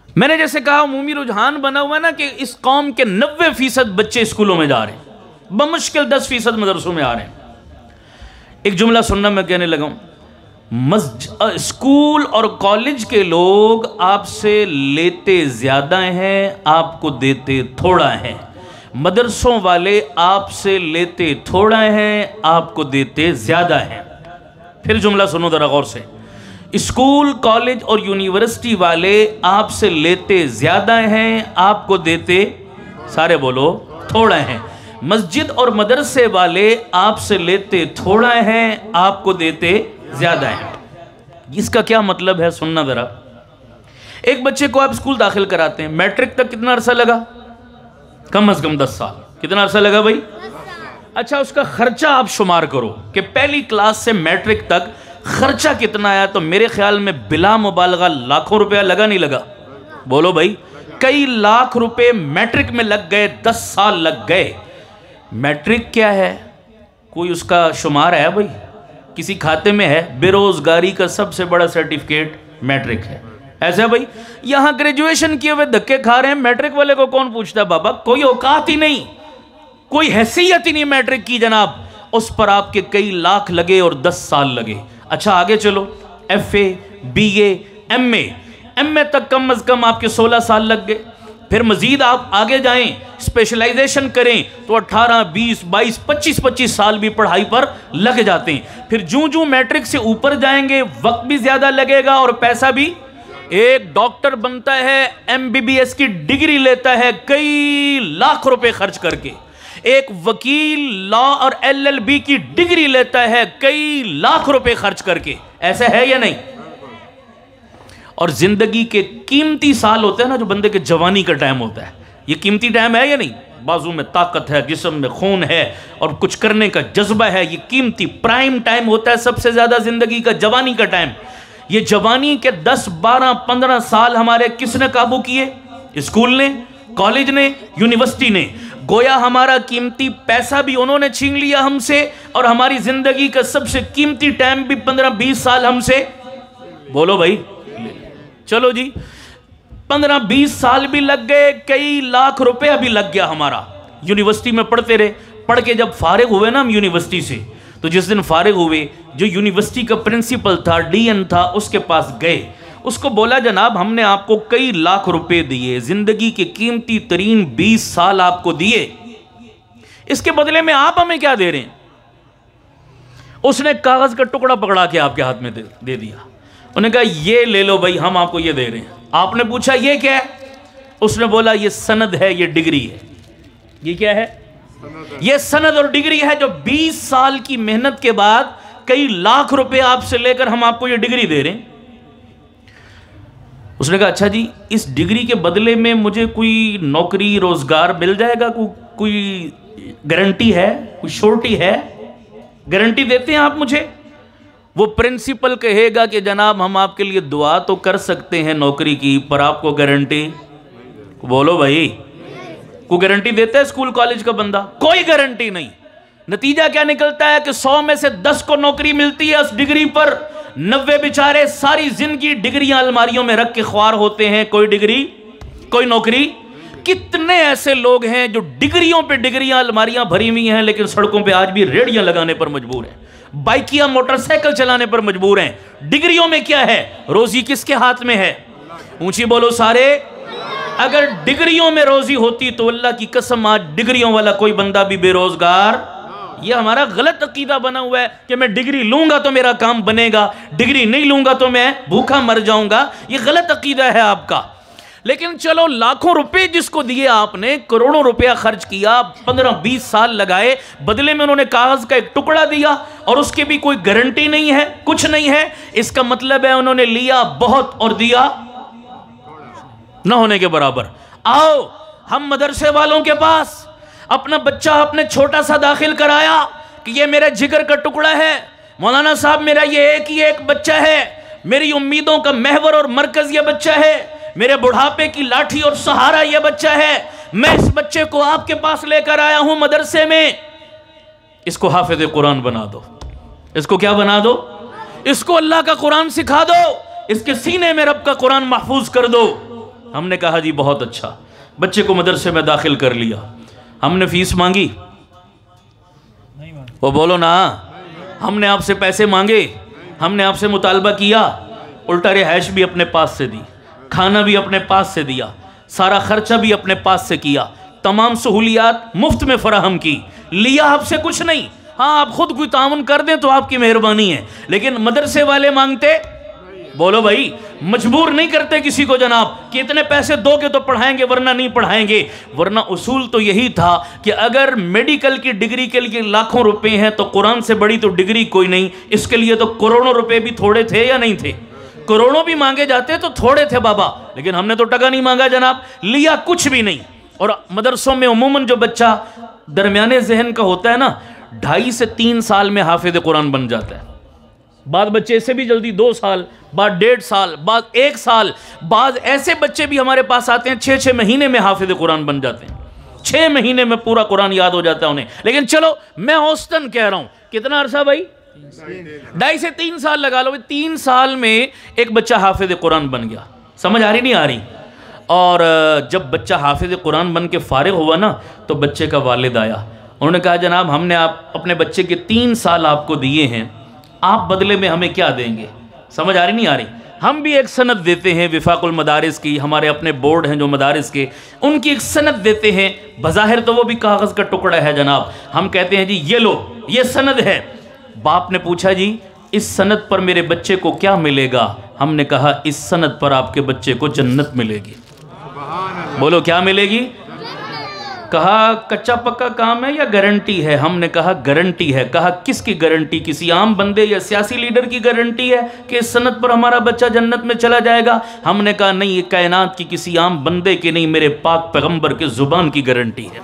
میں نے جیسے کہا عمومی رجحان بنا ہوا ہے نا کہ اس قوم کے 90% بچے اسکولوں میں جا رہے ہیں، بمشکل 10% مدرسوں میں آ رہے ہیں۔ ایک جملہ سننا میں کہنے لگا ہوں، اسکول اور کالج کے لوگ آپ سے لیتے زیادہ ہیں، آپ کو دیتے تھوڑا ہے۔ مدرسوں والے آپ سے لیتے تھوڑا ہیں، آپ کو دیتے زیادہ ہیں۔ پھر جملہ سنو ذرا غور سے، اسکول، کالج اور یونیورسٹی والے آپ سے لیتے زیادہ ہیں، آپ کو دیتے، سارے بولو، تھوڑا ہیں۔ مسجد اور مدرسے والے آپ سے لیتے تھوڑا ہیں، آپ کو دیتے زیادہ ہیں۔ اس کا کیا مطلب ہے سننا ذرا۔ ایک بچے کو آپ اسکول داخل کراتے ہیں، میٹرک تک کتنا عرصہ لگا؟ کم از کم 10 سال۔ کتنا عرصہ لگا بھائی؟ اچھا اس کا خرچہ آپ شمار کرو کہ پہلی کلاس سے میٹرک تک خرچہ کتنا آیا، تو میرے خیال میں بلا مبالغہ لاکھوں روپیہ لگا نہیں لگا؟ بولو بھائی، کئی لاکھ روپے میٹرک میں لگ گئے، 10 سال لگ گئے۔ میٹرک کیا ہے؟ کوئی اس کا شمار ہے بھائی؟ کسی کھاتے میں ہے؟ بے روزگاری کا سب سے بڑا سرٹیفکیٹ میٹرک ہے، ایسا بھائی؟ یہاں گریجویشن کیے ہوئے دھکے کھا رہے ہیں، میٹرک والے کو کون پوچھتا ہے؟ بابا کوئی اوقات ہی نہیں، کوئی حیثیت ہی نہیں میٹرک کی جناب، اس پر آپ کے کئی لاکھ لگے اور 10 سال لگے۔ اچھا آگے چلو، FA، BA، MA تک کم از کم آپ کے 16 سال لگ گئے۔ پھر مزید آپ آگے جائیں، اسپیشلائزیشن کریں تو 18، 20، 22، 25 سال بھی پڑھائی پر لگ جاتے ہیں۔ پھر جوں میٹرک سے اوپر جائیں گے وقت بھی زیادہ لگے گا اور پیسہ بھی۔ ایک ڈاکٹر بنتا ہے، MBBS کی ڈگری لیتا ہے کئی لاکھ روپے خرچ کر کے، ایک وکیل لا اور LLB کی ڈگری لیتا ہے کئی لاکھ روپے خرچ کر کے، ایسا ہے یا نہیں؟ اور زندگی کے قیمتی سال ہوتے ہیں نا، جو بندے کے جوانی کا ٹائم ہوتا ہے، یہ قیمتی ٹائم ہے یا نہیں؟ بازو میں طاقت ہے، جسم میں خون ہے اور کچھ کرنے کا جذبہ ہے، یہ قیمتی پرائم ٹائم ہوتا ہے سب سے زیادہ زندگی کا، جوانی کا ٹائم۔ یہ جوانی کے 10، 12، 15 سال ہمارے کس نے قابو کیے؟ اسکول نے، کالج نے، یونیورسٹی نے۔ گویا ہمارا قیمتی پیسہ بھی انہوں نے چھین لیا ہم سے، اور ہماری زندگی کا سب سے قیمتی ٹائم بھی 15، 20 سال ہم سے، بولو بھائی، چلو جی 15، 20 سال بھی لگ گئے، کئی لاکھ روپیہ بھی لگ گیا ہمارا۔ یونیورسٹی میں پڑھتے رہے، پڑھ کے جب فارغ ہوئے نا ہم یونیورسٹی سے، تو جس دن فارغ ہوئے جو یونیورسٹی کا پرنسپل تھا، DN تھا، اس کے پاس گئے، اس کو بولا جناب ہم نے آپ کو کئی لاکھ روپے دیے، زندگی کے قیمتی ترین 20 سال آپ کو دیے، اس کے بدلے میں آپ ہمیں کیا دے رہے ہیں؟ اس نے کاغذ کا ٹکڑا پکڑا کے آپ کے ہاتھ میں دے دیا، انہوں نے کہا یہ لے لو بھائی، ہم آپ کو یہ دے رہے ہیں۔ آپ نے پوچھا یہ کیا ہے؟ اس نے بولا یہ سند ہے، یہ ڈگری ہے۔ یہ کیا ہے؟ یہ سند اور ڈگری ہے جو 20 سال کی محنت کے بعد کئی لاکھ روپے آپ سے لے کر ہم آپ کو یہ ڈگری دے رہے ہیں۔ اس نے کہا اچھا جی اس ڈگری کے بدلے میں مجھے کوئی نوکری روزگار مل جائے گا، کوئی گارنٹی ہے، کوئی شورٹی ہے، گارنٹی دیتے ہیں آپ مجھے؟ وہ پرنسپل کہے گا کہ جناب ہم آپ کے لیے دعا تو کر سکتے ہیں نوکری کی، پر آپ کو گارنٹی، بولو بھائی، کوئی گارنٹی دیتا ہے اسکول کالج کا بندہ؟ کوئی گارنٹی نہیں۔ نتیجہ کیا نکلتا ہے کہ 100 میں سے 10 کو نوکری ملتی ہے اس ڈگری پر، 90 بیچارے ساری زندگی ڈگریاں الماریوں میں رکھ کے خوار ہوتے ہیں، کوئی ڈگری کوئی نوکری۔ کتنے ایسے لوگ ہیں جو ڈگریوں پہ ڈگریاں الماریاں بھری ہوئی ہیں لیکن سڑکوں پہ آج بھی ریڑیاں لگانے پر مجبور ہیں، بائک یا موٹر سائیکل چلانے پر مجبور ہیں۔ ڈگریوں میں کیا ہے؟ روزی کس کے ہاتھ میں ہے؟ اونچی بولو سارے۔ اگر ڈگریوں میں روزی ہوتی تو اللہ کی قسم آج ڈگریوں والا کوئی بندہ بھی بے روزگار۔ یہ ہمارا غلط عقیدہ بنا ہوا ہے کہ میں ڈگری لوں گا تو میرا کام بنے گا، ڈگری نہیں لوں گا تو میں بھوکا مر جاؤں گا۔ یہ غلط عقیدہ ہے آپ کا۔ لیکن چلو لاکھوں روپے جس کو دیے آپ نے، کروڑوں روپیہ خرچ کیا، 15-20 سال لگائے، بدلے میں انہوں نے کاغذ کا ایک ٹکڑا دیا اور اس کی بھی کوئی گارنٹی نہیں ہے، کچھ نہیں ہے۔ اس کا مطلب ہے انہوں نے لیا بہت اور دیا نہ ہونے کے برابر۔ آؤ ہم مدرسے والوں کے پاس اپنا بچہ اپنے چھوٹا سا داخل کرایا کہ یہ میرے جگر کا ٹکڑا ہے، مولانا صاحب میرا یہ ایک ہی ایک بچہ ہے، میری امیدوں کا محور اور مرکز یہ بچہ ہے، میرے بڑھاپے کی لاٹھی اور سہارا یہ بچہ ہے، میں اس بچے کو آپ کے پاس لے کر آیا ہوں مدرسے میں، اس کو حافظ قرآن بنا دو، اس کو کیا بنا دو؟ اس کو اللہ کا قرآن سکھا دو، اس کے سینے میں رب کا قرآن محفوظ کر دو۔ ہم نے کہا جی بہت اچھا، بچے کو مدرسے میں داخل کر لیا۔ ہم نے فیس مانگی؟ وہ بولو نا، ہم نے آپ سے پیسے مانگے؟ ہم نے آپ سے مطالبہ کیا؟ الٹا رہائش بھی اپنے پاس سے دی، کھانا بھی اپنے پاس سے دیا، سارا خرچہ بھی اپنے پاس سے کیا، تمام سہولیات مفت میں فراہم کی، لیا آپ سے کچھ نہیں۔ ہاں آپ خود کوئی تعاون کر دیں تو آپ کی مہربانی ہے، لیکن مدرسے والے مانگتے؟ بولو بھائی، مجبور نہیں کرتے کسی کو جناب کہ اتنے پیسے دو کے تو پڑھائیں گے ورنہ نہیں پڑھائیں گے۔ ورنہ اصول تو یہی تھا کہ اگر میڈیکل کی ڈگری کے لیے لاکھوں روپے ہیں تو قرآن سے بڑی تو ڈگری کوئی نہیں، اس کے لیے تو کروڑوں روپے بھی تھوڑے تھے یا نہیں تھے؟ کروڑوں بھی مانگے جاتے تو تھوڑے تھے بابا، لیکن ہم نے تو ٹکا نہیں مانگا جناب، لیا کچھ بھی نہیں۔ اور مدرسوں میں عموماً جو بچہ درمیانے ذہن کا ہوتا ہے نا، 2.5 سے 3 سال میں حافظ قرآن بن جاتا ہے۔ بعض بچے اس سے بھی جلدی 2 سال، بعض 1.5 سال، بعض 1 سال، بعض ایسے بچے بھی ہمارے پاس آتے ہیں 6 مہینے میں حافظ قرآن بن جاتے ہیں، 6 مہینے میں پورا قرآن یاد ہو جاتا ہے انہیں۔ لیکن چلو میں اوسطاً کہہ رہا ہوں، کتنا عرصہ بھائی؟ 2.5 سے 3 سال لگا لو، 3 سال میں ایک بچہ حافظ قرآن بن گیا۔ سمجھ آ رہی نہیں آ رہی؟ اور جب بچہ حافظ قرآن بن کے فارغ ہوا نا تو بچے کا والد آیا، انہوں نے کہا جناب ہم نے اپنے بچے کے 3 سال آپ کو دیے ہیں، آپ بدلے میں ہمیں کیا دیں گے؟ سمجھ آ رہی نہیں آ رہی؟ ہم بھی ایک سند دیتے ہیں وفاق المدارس کی، ہمارے اپنے بورڈ ہیں جو مدارس کے، ان کی ایک سند دیتے ہیں، بظاہر تو وہ بھی کاغذ کا ٹکڑا ہے جناب، ہم کہتے ہیں جی یہ لو یہ سند ہے۔ باپ نے پوچھا جی اس سند پر میرے بچے کو کیا ملے گا؟ ہم نے کہا اس سند پر آپ کے بچے کو جنت ملے گی۔ بولو کیا ملے گی؟ کہا کچا پکا کام ہے یا گارنٹی ہے؟ ہم نے کہا گارنٹی ہے۔ کہا کس کی گارنٹی؟ کسی عام بندے یا سیاسی لیڈر کی گارنٹی ہے کہ اس سند پر ہمارا بچہ جنت میں چلا جائے گا؟ ہم نے کہا نہیں، یہ کائنات کی کسی عام بندے کی نہیں، میرے پاک پیغمبر کے زبان کی گارنٹی ہے۔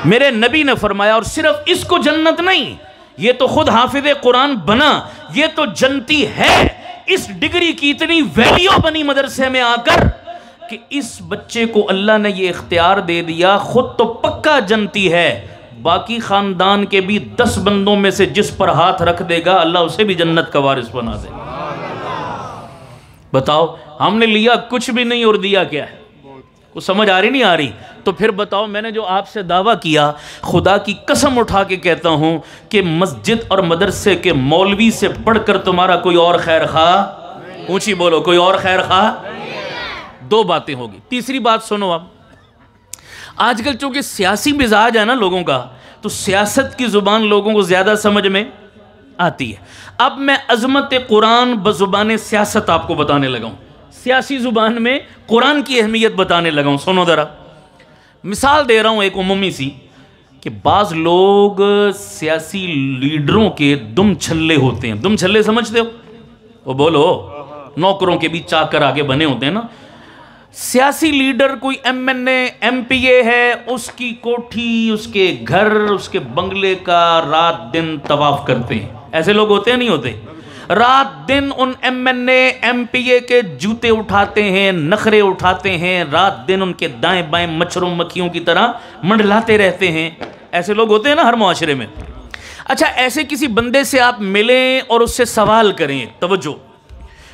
میرے نبی نے فرمایا، اور صرف اس کو جنت نہیں، یہ تو خود حافظ قرآن بنا، یہ تو جنتی ہے۔ اس ڈگری کی اتنی ویلیو بنی مدرسے میں آ کر کہ اس بچے کو اللہ نے یہ اختیار دے دیا، خود تو پکا جنتی ہے، باقی خاندان کے بھی 10 بندوں میں سے جس پر ہاتھ رکھ دے گا اللہ اسے بھی جنت کا وارث بنا دے گا۔ بتاؤ، ہم نے لیا کچھ بھی نہیں اور دیا کیا ہے؟ وہ سمجھ آ رہی نہیں آ رہی؟ تو پھر بتاؤ، میں نے جو آپ سے دعویٰ کیا، خدا کی قسم اٹھا کے کہتا ہوں کہ مسجد اور مدرسے کے مولوی سے بڑھ کر تمہارا کوئی اور خیر خواہ، اونچی بولو، کوئی اور خیر خواہ؟ 2 باتیں ہوگی۔ تیسری بات سنو، اب آج کل چونکہ سیاسی مزاج ہے نا لوگوں کا، تو سیاست کی زبان لوگوں کو زیادہ سمجھ میں آتی ہے۔ اب میں عظمت قرآن بزبان سیاست آپ کو بتانے لگا ہوں، سیاسی زبان میں قرآن کی اہمیت بتانے لگا ہوں۔ سنو ذرا، مثال دے رہا ہوں ایک عمومی سی۔ کہ بعض لوگ سیاسی لیڈروں کے دم چھلے ہوتے ہیں. دم چھلے سمجھتے ہو؟ وہ بولو، نوکروں کے بھی چاکر آگے بنے ہوتے ہیں نا. سیاسی لیڈر کوئی M N A M P A ہے، اس کی کوٹھی، اس کے گھر، اس کے بنگلے کا رات دن طواف کرتے ہیں. ایسے لوگ ہوتے ہیں نہیں ہوتے؟ رات دن ان M N A M P A کے جوتے اٹھاتے ہیں، نخرے اٹھاتے ہیں، رات دن ان کے دائیں بائیں مچھروں مکھیوں کی طرح منڈلاتے رہتے ہیں. ایسے لوگ ہوتے ہیں نا ہر معاشرے میں. اچھا، ایسے کسی بندے سے آپ ملیں اور اس سے سوال کریں، توجہ،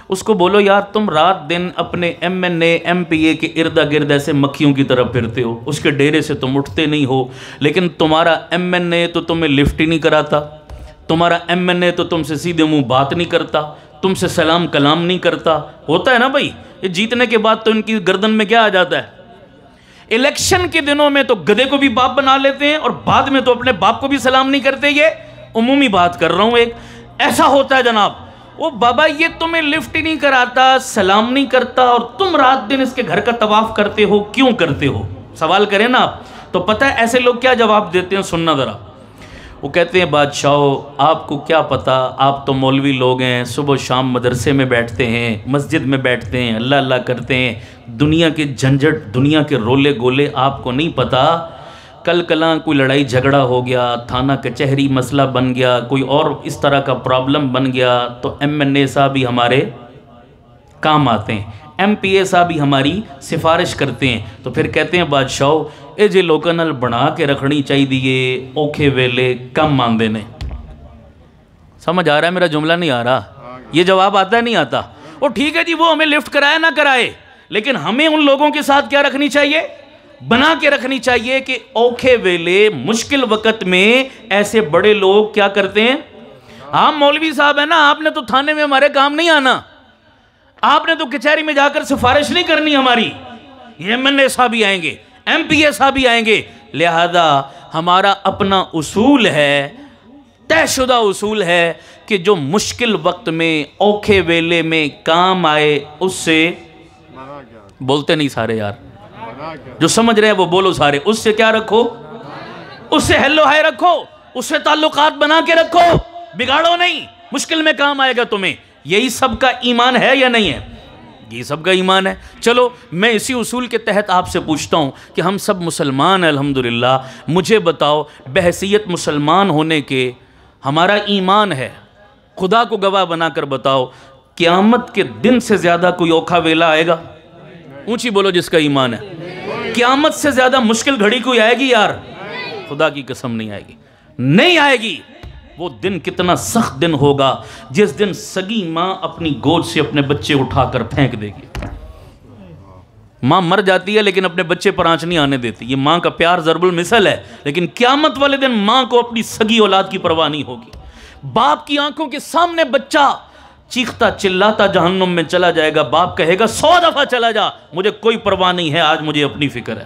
اس کو بولو یار تم رات دن اپنے M N A M P A کے ارد گرد ایسے مکھیوں کی طرف پھرتے ہو، اس کے ڈیرے سے تم اٹھتے نہیں ہو، لیکن تمہارا ایم این اے تو تمہیں لفٹ ہی نہیں کراتا، تمہارا ایم این اے تو تم سے سیدھے منہ بات نہیں کرتا، تم سے سلام کلام نہیں کرتا. ہوتا ہے نا بھائی. یہ جیتنے کے بعد تو ان کی گردن میں کیا آ جاتا ہے؟ الیکشن کے دنوں میں تو گدھے کو بھی باپ بنا لیتے ہیں، اور بعد میں تو اپنے باپ کو بھی سلام نہیں کرتے. یہ عمومی بات کر رہا ہوں. ایک ایسا ہوتا ہے جناب، وہ بابا یہ تمہیں لفٹ ہی نہیں کراتا، سلام نہیں کرتا، اور تم رات دن اس کے گھر کا طواف کرتے ہو، کیوں کرتے ہو؟ سوال کریں نا آپ. تو پتہ ہے ایسے لوگ کیا جواب دیتے ہیں؟ سننا ذرا. وہ کہتے ہیں بادشاہو آپ کو کیا پتا، آپ تو مولوی لوگ ہیں، صبح و شام مدرسے میں بیٹھتے ہیں، مسجد میں بیٹھتے ہیں، اللہ اللہ کرتے ہیں، دنیا کے جھنجھٹ، دنیا کے رولے گولے آپ کو نہیں پتا. کل کلاں کوئی لڑائی جھگڑا ہو گیا، تھانہ کچہری مسئلہ بن گیا، کوئی اور اس طرح کا پرابلم بن گیا، تو ایم این اے صاحب ہی ہمارے کام آتے ہیں، ایم پی اے صاحب ہی ہماری سفارش کرتے ہیں. تو پھر کہتے ہیں بادشاہو اے جے لوکاں نال بنا کے رکھنی چاہیے، اوکھے ویلے کم آندے نے. سمجھ آ رہا ہے میرا جملہ؟ نہیں آ رہا؟ یہ جواب آتا ہے نہیں آتا؟ وہ ٹھیک ہے جی، وہ ہمیں لفٹ کرائے نہ کرائے، لیکن ہمیں ان لوگوں کے ساتھ کیا رکھنی چاہیے؟ بنا کے رکھنی چاہیے کہ اوکھے ویلے مشکل وقت میں ایسے بڑے لوگ کیا کرتے ہیں. ہاں مولوی صاحب ہے نا، آپ نے تو تھانے میں ہمارے کام نہیں آنا، آپ نے تو کچہری میں جا کر سفارش نہیں کرنی ہماری. یہ ایم این اے صاحب ہی آئیں گے، ایم پی اے صاحب ہی آئیں گے. لہذا ہمارا اپنا اصول ہے، طے شدہ اصول ہے کہ جو مشکل وقت میں اوکھے ویلے میں کام آئے اس سے بولتے نہیں سارے یار، جو سمجھ رہے ہیں وہ بولو سارے، اس سے کیا رکھو؟ اس سے ہیلو ہائے رکھو، اس سے تعلقات بنا کے رکھو، بگاڑو نہیں. مشکل میں کام آئے گا تمہیں. یہی سب کا ایمان ہے یا نہیں ہے؟ یہ سب کا ایمان ہے. چلو میں اسی اصول کے تحت آپ سے پوچھتا ہوں کہ ہم سب مسلمان ہیں الحمدللہ. مجھے بتاؤ بحیثیت مسلمان ہونے کے ہمارا ایمان ہے، خدا کو گواہ بنا کر بتاؤ قیامت کے دن سے زیادہ کوئی اوکھا ویلا آئے گا؟ اونچی بولو جس کا ایمان ہے. قیامت سے زیادہ مشکل گھڑی کوئی آئے گی یار؟ خدا کی قسم نہیں آئے گی، نہیں آئے گی. وہ دن کتنا سخت دن ہوگا جس دن سگی ماں اپنی گود سے اپنے بچے اٹھا کر پھینک دے گی. ماں مر جاتی ہے لیکن اپنے بچے پر آنچ نہیں آنے دیتی. یہ ماں کا پیار ضرب المثل ہے، لیکن قیامت والے دن ماں کو اپنی سگی اولاد کی پرواہ نہیں ہوگی. باپ کی آنکھوں کے سامنے بچہ چیختا چلاتا جہنم میں چلا جائے گا. باپ کہے گا 100 دفعہ چلا جا، مجھے کوئی پرواہ نہیں ہے، آج مجھے اپنی فکر ہے.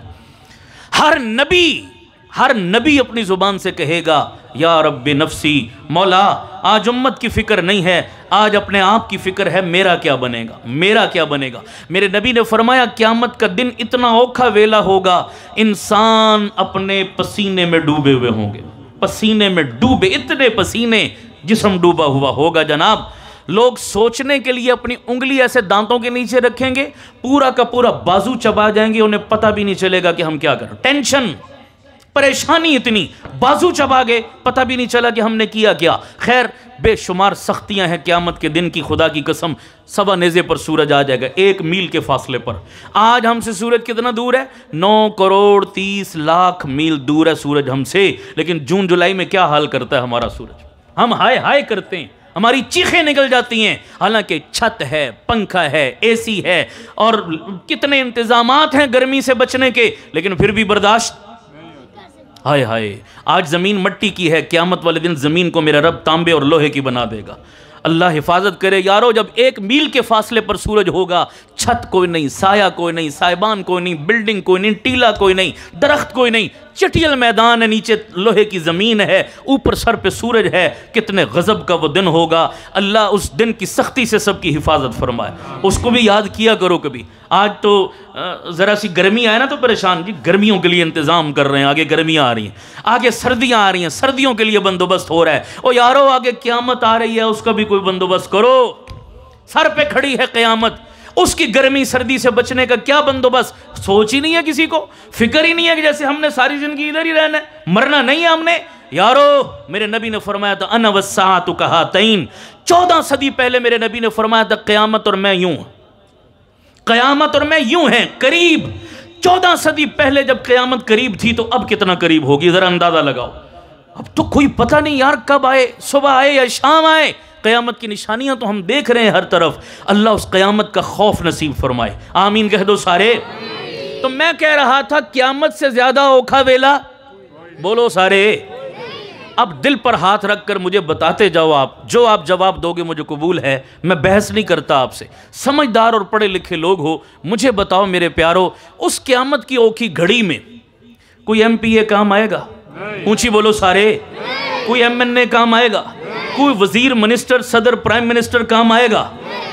ہر نبی اپنی زبان سے کہے گا یا رب نفسی، مولا آج امت کی فکر نہیں ہے، آج اپنے آپ کی فکر ہے، میرا کیا بنے گا، میرا کیا بنے گا. میرے نبی نے فرمایا قیامت کا دن اتنا اوکھا ویلا ہوگا، انسان اپنے پسینے میں ڈوبے ہوئے ہوں گے، پسینے میں ڈوبے، اتنے پسینے، جسم ڈوبا ہوا ہوگا جناب. لوگ سوچنے کے لیے اپنی انگلی ایسے دانتوں کے نیچے رکھیں گے، پورا کا پورا بازو چبا جائیں گے، انہیں پتہ بھی نہیں چلے گا کہ ہم کیا کریں. ٹینشن، پریشانی اتنی، بازو چبا گئے، پتہ بھی نہیں چلا کہ ہم نے کیا کیا. خیر بے شمار سختیاں ہیں قیامت کے دن کی. خدا کی قسم 1.25 نیزے پر سورج آ جائے گا، 1 میل کے فاصلے پر. آج ہم سے سورج کتنا دور ہے؟ 9 کروڑ 30 لاکھ میل دور ہے سورج ہم سے. لیکن جون جولائی میں کیا حال کرتا ہے ہمارا سورج؟ ہم ہائے ہائے کرتے ہیں، ہماری چیخیں نکل جاتی ہیں، حالانکہ چھت ہے، پنکھا ہے، اے سی ہے، اور کتنے انتظامات ہیں گرمی سے بچنے کے، لیکن پھر بھی برداشت. ہائے ہائے. آج زمین مٹی کی ہے، قیامت والے دن زمین کو میرا رب تانبے اور لوہے کی بنا دے گا. اللہ حفاظت کرے یارو، جب 1 میل کے فاصلے پر سورج ہوگا، چھت کوئی نہیں، سایہ کوئی نہیں، سائبان کوئی نہیں، بلڈنگ کوئی نہیں، ٹیلا کوئی نہیں، درخت کوئی نہیں، چٹیل میدان ہے، نیچے لوہے کی زمین ہے، اوپر سر پہ سورج ہے، کتنے غضب کا وہ دن ہوگا۔ اللہ اس دن کی سختی سے سب کی حفاظت فرمائے، اس کو بھی یاد کیا کرو کبھی۔ آج تو ذرا سی گرمی آئے نا تو پریشان، جی گرمیوں کے لیے انتظام کر رہے ہیں، آگے گرمیاں آ رہی ہیں، آگے سردیاں آ رہی ہیں، سردیوں کے لیے بندوبست ہو رہا ہے۔ او یارو آگے قیامت آ رہی ہے، اس کا بھی کوئی بندوبست کرو، سر پہ کھڑی ہے قیامت، اس کی گرمی سردی سے بچنے کا کیا بندوبست؟ سوچ ہی نہیں ہے کسی کو، فکر ہی نہیں ہے کہ جیسے ہم نے ساری زندگی ادھر ہی رہنا ہے، مرنا نہیں ہے ہم نے۔ یارو میرے نبی نے فرمایا تھا انا والساعۃ کہاتین، 14 صدی پہلے میرے نبی نے فرمایا تھا قیامت اور میں یوں، قیامت اور میں یوں ہیں قریب۔ 14 صدی پہلے جب قیامت قریب تھی تو اب کتنا قریب ہوگی ذرا اندازہ لگاؤ۔ اب تو کوئی پتہ نہیں یار کب آئے، صبح آئے یا شام آئے، قیامت کی نشانیاں تو ہم دیکھ رہے ہیں ہر طرف۔ اللہ اس قیامت کا خوف نصیب فرمائے، آمین کہہ دو سارے۔ تو میں کہہ رہا تھا قیامت سے زیادہ اوکھا ویلا، بولو سارے۔ اب دل پر ہاتھ رکھ کر مجھے بتاتے جاؤ، آپ جو آپ جواب دو گے مجھے قبول ہے، میں بحث نہیں کرتا آپ سے، سمجھدار اور پڑھے لکھے لوگ ہو، مجھے بتاؤ میرے پیارو، اس قیامت کی اوکھی گھڑی میں کوئی ایم پی اے کام آئے گا؟ اونچی بولو سارے۔ کوئی ایم این اے کام آئے گا؟ کوئی وزیر منسٹر صدر پرائم منسٹر کام آئے گا؟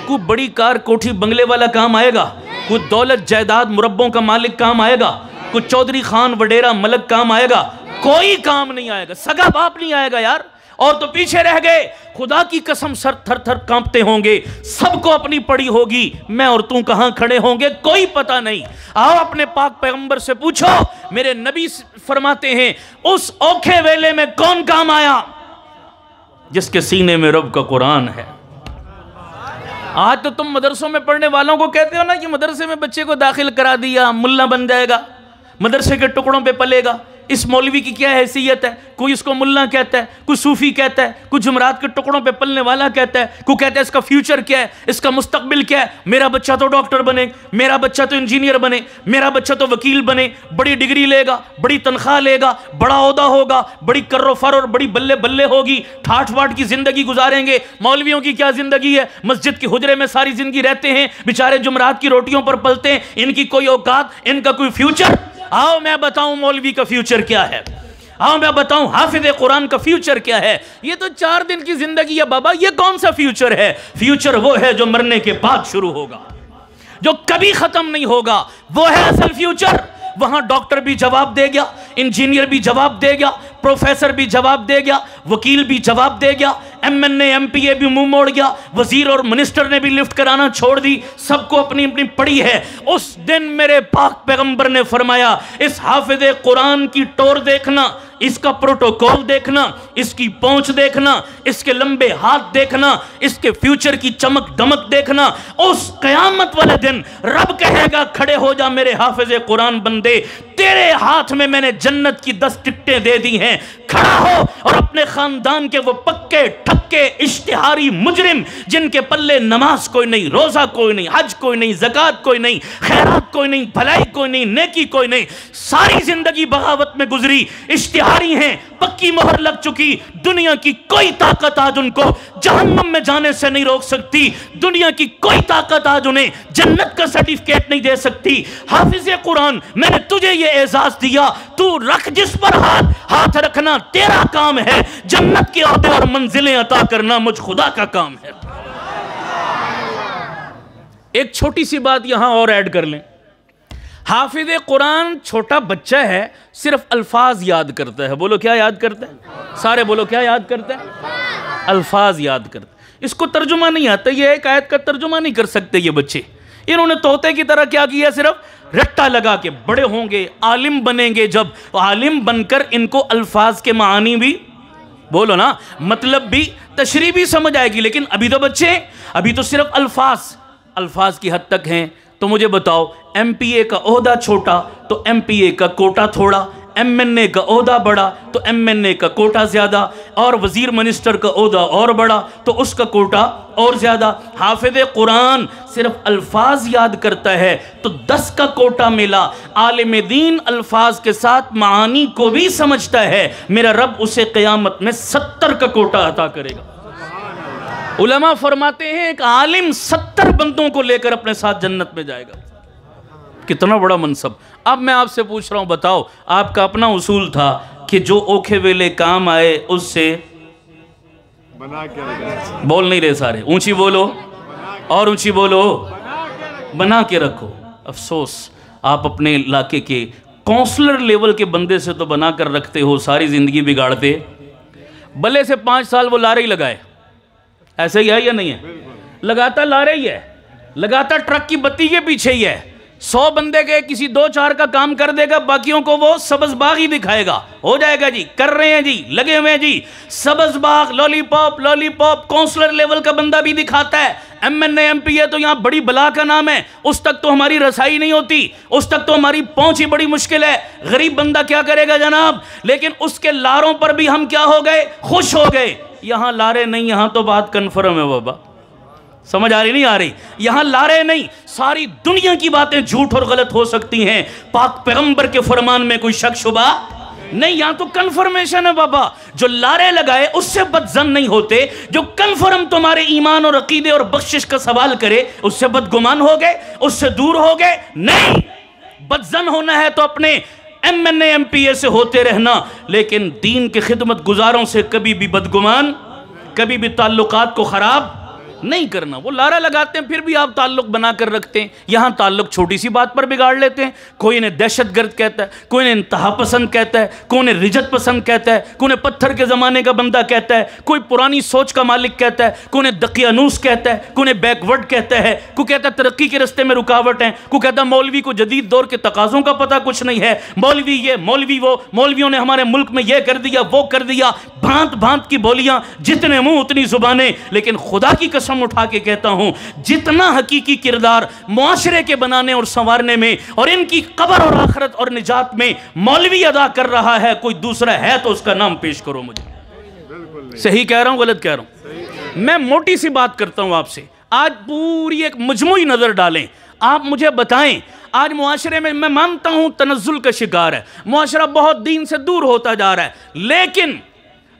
کوئی بڑی کار کوٹھی بنگلے والا کام آئے گا؟ کوئی دولت جائیداد مربوں کا مالک کام آئے گا؟ کوئی چودھری خان وڈیرا ملک کام آئے گا؟ کوئی کام نہیں آئے گا، سگا باپ نہیں آئے گا یار، اور تو پیچھے رہ گئے، خدا کی قسم سر تھر تھر کانپتے ہوں گے، سب کو اپنی پڑی ہوگی، میں اور تم کہاں کھڑے ہوں گے کوئی پتہ نہیں۔ آؤ اپنے پاک پیغمبر سے پوچھو، میرے نبی فرماتے ہیں اس اوکھے ویلے میں کون کام آیا؟ جس کے سینے میں رب کا قرآن ہے۔ آج تو تم مدرسوں میں پڑھنے والوں کو کہتے ہو نا کہ مدرسے میں بچے کو داخل کرا دیا، ملا بن جائے گا، مدرسے کے ٹکڑوں پہ پلے گا۔ اس مولوی کی کیا حیثیت ہے؟ کوئی اس کو ملا کہتا ہے، کوئی صوفی کہتا ہے، کوئی جمعرات کے ٹکڑوں پہ پلنے والا کہتا ہے، کوئی کہتا ہے اس کا فیوچر کیا ہے، اس کا مستقبل کیا ہے، میرا بچہ تو ڈاکٹر بنے، میرا بچہ تو انجینئر بنے، میرا بچہ تو وکیل بنے، بڑی ڈگری لے گا، بڑی تنخواہ لے گا، بڑا عہدہ ہوگا، بڑی کر و فر اور بڑی بلے بلے ہوگی، ٹھاٹ واٹ کی زندگی گزاریں گے۔ مولویوں کی کیا زندگی ہے؟ مسجد کی حجرے میں ساری زندگی رہتے ہیں، بیچارے جمعرات کی روٹیوں پر پلتے ہیں، ان کی کوئی اوقات، ان کا کوئی فیوچر۔ آؤ میں بتاؤں مولوی کا فیوچر کیا ہے، آؤ میں بتاؤں حافظ قرآن کا فیوچر کیا ہے۔ یہ تو 4 دن کی زندگی ہے بابا، یہ کون سا فیوچر ہے؟ فیوچر وہ ہے جو مرنے کے بعد شروع ہوگا، جو کبھی ختم نہیں ہوگا، وہ ہے اصل فیوچر۔ وہاں ڈاکٹر بھی جواب دے گیا، انجینئر بھی جواب دے گیا، پروفیسر بھی جواب دے گیا، وکیل بھی جواب دے گیا، M N A M P A بھی منہ موڑ گیا، وزیر اور منسٹر نے بھی لفٹ کرانا چھوڑ دی، سب کو اپنی اپنی پڑی ہے۔ اس دن میرے پاک پیغمبر نے فرمایا اس حافظ قرآن کی ٹور دیکھنا، اس کا پروٹوکول دیکھنا، اس کی پہنچ دیکھنا، اس کے لمبے ہاتھ دیکھنا، اس کے فیوچر کی چمک دمک دیکھنا۔ اس قیامت والے دن رب کہے گا کھڑے ہو جا میرے حافظ قرآن بندے، تیرے ہاتھ میں میں نے جنت کی 10 ٹکٹیں دے دی ہیں، کھڑا ہو اور اپنے خاندان کے وہ پکے ٹھکے اشتہاری مجرم جن کے پلے نماز کوئی نہیں، روزہ کوئی نہیں، حج کوئی نہیں، زکوٰۃ کوئی نہیں، خیرات کوئی نہیں، بھلائی کوئی نہیں، نیکی کوئی نہیں، ساری زندگی بغاوت میں گزری، اشتہاری ہیں، پکی مہر لگ چکی، دنیا کی کوئی طاقت آج ان کو جہنم میں جانے سے نہیں روک سکتی، دنیا کی کوئی طاقت آج انہیں جنت کا سرٹیفکیٹ نہیں دے سکتی۔ حافظ قرآن میں نے تجھے یہ اعزاز دیا، تو رکھ جس پر ہاتھ رکھنا تیرا کام ہے، جنت کے عہدے اور منزلیں عطا کرنا مجھ خدا کا کام ہے۔ ایک چھوٹی سی بات یہاں اور ایڈ کر لیں، حافظ قرآن چھوٹا بچہ ہے، صرف الفاظ یاد کرتا ہے۔ بولو کیا یاد کرتا ہے؟ سارے بولو کیا یاد کرتا ہے؟ الفاظ یاد کرتا ہے، اس کو ترجمہ نہیں آتا، یہ ایک آیت کا ترجمہ نہیں کر سکتے یہ بچے۔ انہوں نے طوطے کی طرح کیا کیا؟ صرف رٹا لگا کے، بڑے ہوں گے عالم بنیں گے، جب عالم بن کر ان کو الفاظ کے معانی بھی، بولو نا، مطلب بھی، تشریح بھی سمجھ آئے گی، لیکن ابھی تو بچے ہیں، ابھی تو صرف الفاظ کی حد تک ہیں۔ تو مجھے بتاؤ ایم پی اے کا عہدہ چھوٹا تو ایم پی اے کا کوٹا تھوڑا، ایم این اے کا عہدہ بڑا تو ایم این اے کا کوٹا زیادہ، اور وزیر منسٹر کا عہدہ اور بڑا تو اس کا کوٹا اور زیادہ۔ حافظ قرآن صرف الفاظ یاد کرتا ہے تو 10 کا کوٹا ملا۔ عالم دین الفاظ کے ساتھ معانی کو بھی سمجھتا ہے، میرا رب اسے قیامت میں 70 کا کوٹا عطا کرے گا۔ علماء فرماتے ہیں ایک عالم 70 بندوں کو لے کر اپنے ساتھ جنت میں جائے گا. کتنا بڑا منصب. اب میں آپ سے پوچھ رہا ہوں، بتاؤ آپ کا اپنا اصول تھا کہ جو اوکھے ویلے کام آئے اس سے بنا کے رکھو. بول نہیں رہے سارے، اونچی بولو اور اونچی بولو. بنا کے رکھو. افسوس آپ اپنے علاقے کے کونسلر لیول کے بندے سے تو بنا کر رکھتے ہو، ساری زندگی بگاڑتے. بلے سے 5 سال وہ لارے ہی لگائے. ایسے ہی ہے یا نہیں ہے؟ لگاتا لارے ہی ہے، لگاتا ٹرک کی بتی کے پیچھے ہی ہے. 100 بندے کے کسی 2-4 کا کام کر دے گا، باقیوں کو وہ سبز باغ ہی دکھائے گا. ہو جائے گا جی، کر رہے ہیں جی، لگے ہوئے ہیں جی. سبز باغ، لولی پاپ لولی پاپ. کونسلر لیول کا بندہ بھی دکھاتا ہے. MNA MP تو یہاں بڑی بلا کا نام ہے، اس تک تو ہماری رسائی نہیں ہوتی، اس تک تو ہماری پہنچ ہی بڑی مشکل ہے. غریب بندہ کیا کرے گا جناب؟ لیکن اس کے لاروں پر بھی ہم کیا ہو گئے؟ خوش ہو گئے. یہاں لارے نہیں، یہاں تو بات کنفرم ہے بابا. سمجھ آ رہی نہیں آ رہی؟ یہاں لارے نہیں، ساری دنیا کی باتیں جھوٹ اور غلط ہو سکتی ہیں، پاک پیغمبر کے فرمان میں کوئی شک شبہ نہیں. یہاں تو کنفرمیشن ہے بابا. جو لارے لگائے اس سے بدظن نہیں ہوتے، جو کنفرم تمہارے ایمان اور عقیدے اور بخشش کا سوال کرے اس سے بدگمان ہو گئے، اس سے دور ہو گئے. نہیں، بدظن ہونا ہے تو اپنے MNA MPA سے ہوتے رہنا، لیکن دین کے خدمت گزاروں سے کبھی بھی بدگمان، کبھی بھی تعلقات کو خراب نہیں کرنا. وہ لارا لگاتے ہیں پھر بھی آپ تعلق بنا کر رکھتے ہیں. یہاں تعلق چھوٹی سی بات پر بگاڑ لیتے ہیں. کوئی انہیں دہشت گرد کہتا ہے، کوئی انہیں انتہا پسند کہتا ہے، کوئی انہیں رجت پسند کہتا ہے، کوئی انہیں پتھر کے زمانے کا بندہ کہتا ہے، کوئی پرانی سوچ کا مالک کہتا ہے، کوئی انہیں دقیانوس کہتا ہے، کوئی انہیں بیک ورڈ کہتا ہے، کوئی کہتا ہے ترقی کے رستے میں رکاوٹ ہیں، کوئی کہتا ہے مولوی کو جدید دور کے تقاضوں کا پتہ کچھ نہیں ہے، مولوی یہ مولوی وہ، مولویوں نے ہمارے ملک میں یہ کر دیا وہ کر دیا. بھانت بھانت کی بولیاں، جتنے منہ اتنی زبانیں. لیکن خدا کی قسم اٹھا کے کہتا ہوں، جتنا حقیقی کردار معاشرے کے بنانے اور سنوارنے میں اور ان کی قبر اور آخرت اور نجات میں مولوی ادا کر رہا ہے، کوئی دوسرا ہے تو اس کا نام پیش کرو مجھے. صحیح کہہ رہا ہوں غلط کہہ رہا ہوں؟ میں موٹی سی بات کرتا ہوں آپ سے. آج پوری ایک مجموعی نظر ڈالیں، آپ مجھے بتائیں. آج معاشرے میں مانتا ہوں تنزل کا شکار ہے، معاشرہ بہت دین سے دور ہوتا جا رہا ہے، لیکن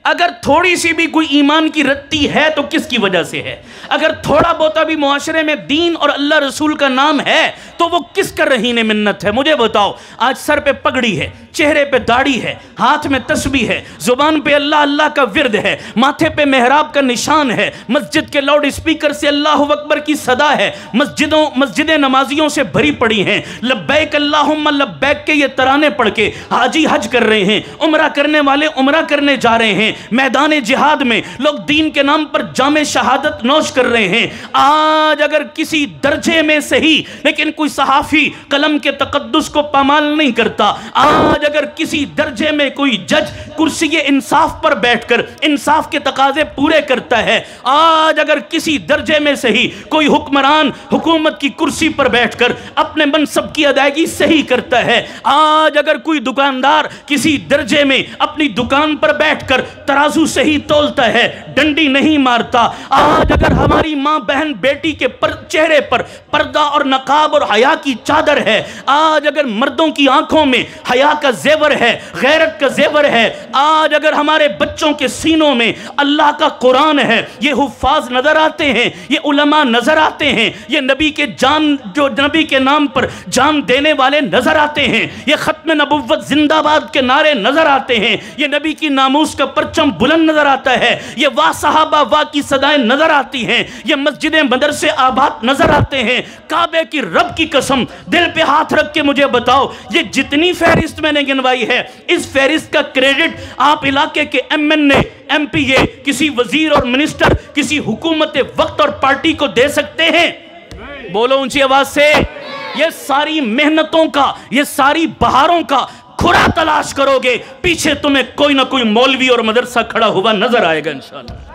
اگر تھوڑی سی بھی کوئی ایمان کی رتی ہے تو کس کی وجہ سے ہے؟ اگر تھوڑا بہتا بھی معاشرے میں دین اور اللہ رسول کا نام ہے تو وہ کس کا رہین منت ہے؟ مجھے بتاؤ. آج سر پہ پگڑی ہے، چہرے پہ داڑھی ہے، ہاتھ میں تسبیح ہے، زبان پہ اللہ اللہ کا ورد ہے، ماتھے پہ محراب کا نشان ہے، مسجد کے لاؤڈ اسپیکر سے اللہ اکبر کی صدا ہے، مسجدیں نمازیوں سے بھری پڑی ہیں، لبیک اللہم لبیک کے یہ ترانے پڑھ کے حاجی حج کر رہے ہیں، عمرہ کرنے والے عمرہ کرنے جا رہے ہیں، میدان جہاد میں لوگ دین کے نام پر جام شہادت نوش کر رہے ہیں. آج اگر کسی درجے میں صحیح لیکن کوئی صحافی قلم کے تقدس کو پامال نہیں کرتا، آج اگر کسی درجے میں کوئی جج کرسی انصاف پر بیٹھ کر انصاف کے تقاضے پورے کرتا ہے، آج اگر کسی درجے میں صحیح کوئی حکمران حکومت کی کرسی پر بیٹھ کر اپنے منصب کی ادائیگی صحیح کرتا ہے، آج اگر کوئی دکاندار کسی درجے میں اپنی دکان پر بیٹھ کر ترازو صحیح تولتا ہے، ڈنڈی نہیں مارتا، آج اگر ہماری ماں بہن بیٹی کے چہرے پر پردہ اور نقاب اور حیا کی چادر ہے، آج اگر مردوں کی آنکھوں میں حیا کا زیور ہے، غیرت کا زیور ہے، آج اگر ہمارے بچوں کے سینوں میں اللہ کا قرآن ہے، یہ حفاظ نظر آتے ہیں، یہ علماء نظر آتے ہیں، یہ نبی کے جان جو نبی کے نام پر جان دینے والے نظر آتے ہیں، یہ ختم نبوت زندہ باد کے نعرے نظر آتے ہیں، یہ نبی کی ناموس کا پرچم بلند نظر آتا ہے، یہ واہ صحابہ واہ کی صدائیں نظر آتی ہیں، یہ مسجدیں مدرسے آباد نظر آتے ہیں. کعبے کی رب کی قسم دل پہ ہاتھ رکھ کے مجھے بتاؤ، یہ جتنی فہرست میں نے گنوائی ہے، اس فہرست کا کریڈٹ آپ علاقے کے MNA MPA کسی وزیر اور منسٹر کسی حکومت وقت اور پارٹی کو دے سکتے ہیں؟ بولو اونچی آواز سے. یہ ساری محنتوں کا، یہ ساری بہاروں کا کھرا تلاش کرو گے، پیچھے تمہیں کوئی نہ کوئی مولوی اور مدرسہ کھڑا ہوا نظر آئے گا انشاءاللہ.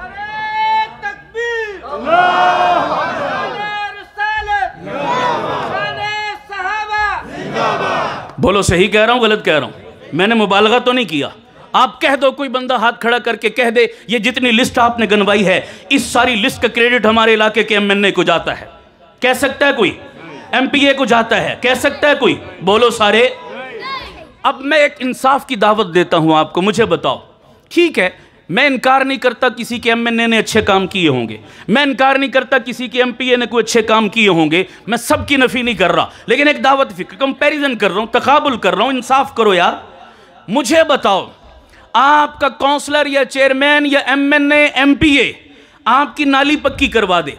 بولو صحیح کہہ رہا ہوں غلط کہہ رہا ہوں؟ میں نے مبالغہ تو نہیں کیا. آپ کہہ دو، کوئی بندہ ہاتھ کھڑا کر کے کہہ دے یہ جتنی لسٹ آپ نے گنوائی ہے اس ساری لسٹ کا کریڈٹ ہمارے علاقے کے MNA کو جاتا ہے. کہہ سکتا ہے کوئی؟ MPA کو جاتا ہے؟ کہہ سکتا ہے کوئی؟ بولو سارے. اب میں ایک انصاف کی دعوت دیتا ہوں آپ کو. مجھے بتاؤ، ٹھیک ہے میں انکار نہیں کرتا کسی کے ایم این اے نے اچھے کام کیے ہوں گے، میں انکار نہیں کرتا کسی کے ایم پی اے نے کوئی اچھے کام کیے ہوں گے، میں سب کی نفی نہیں کر رہا، لیکن ایک دعوت فکر کمپیریزن کر رہا ہوں، تقابل کر رہا ہوں، انصاف کرو یار۔ مجھے بتاؤ آپ کا کونسلر یا چیئرمین یا M N A M P A آپ کی نالی پکی کروا دے،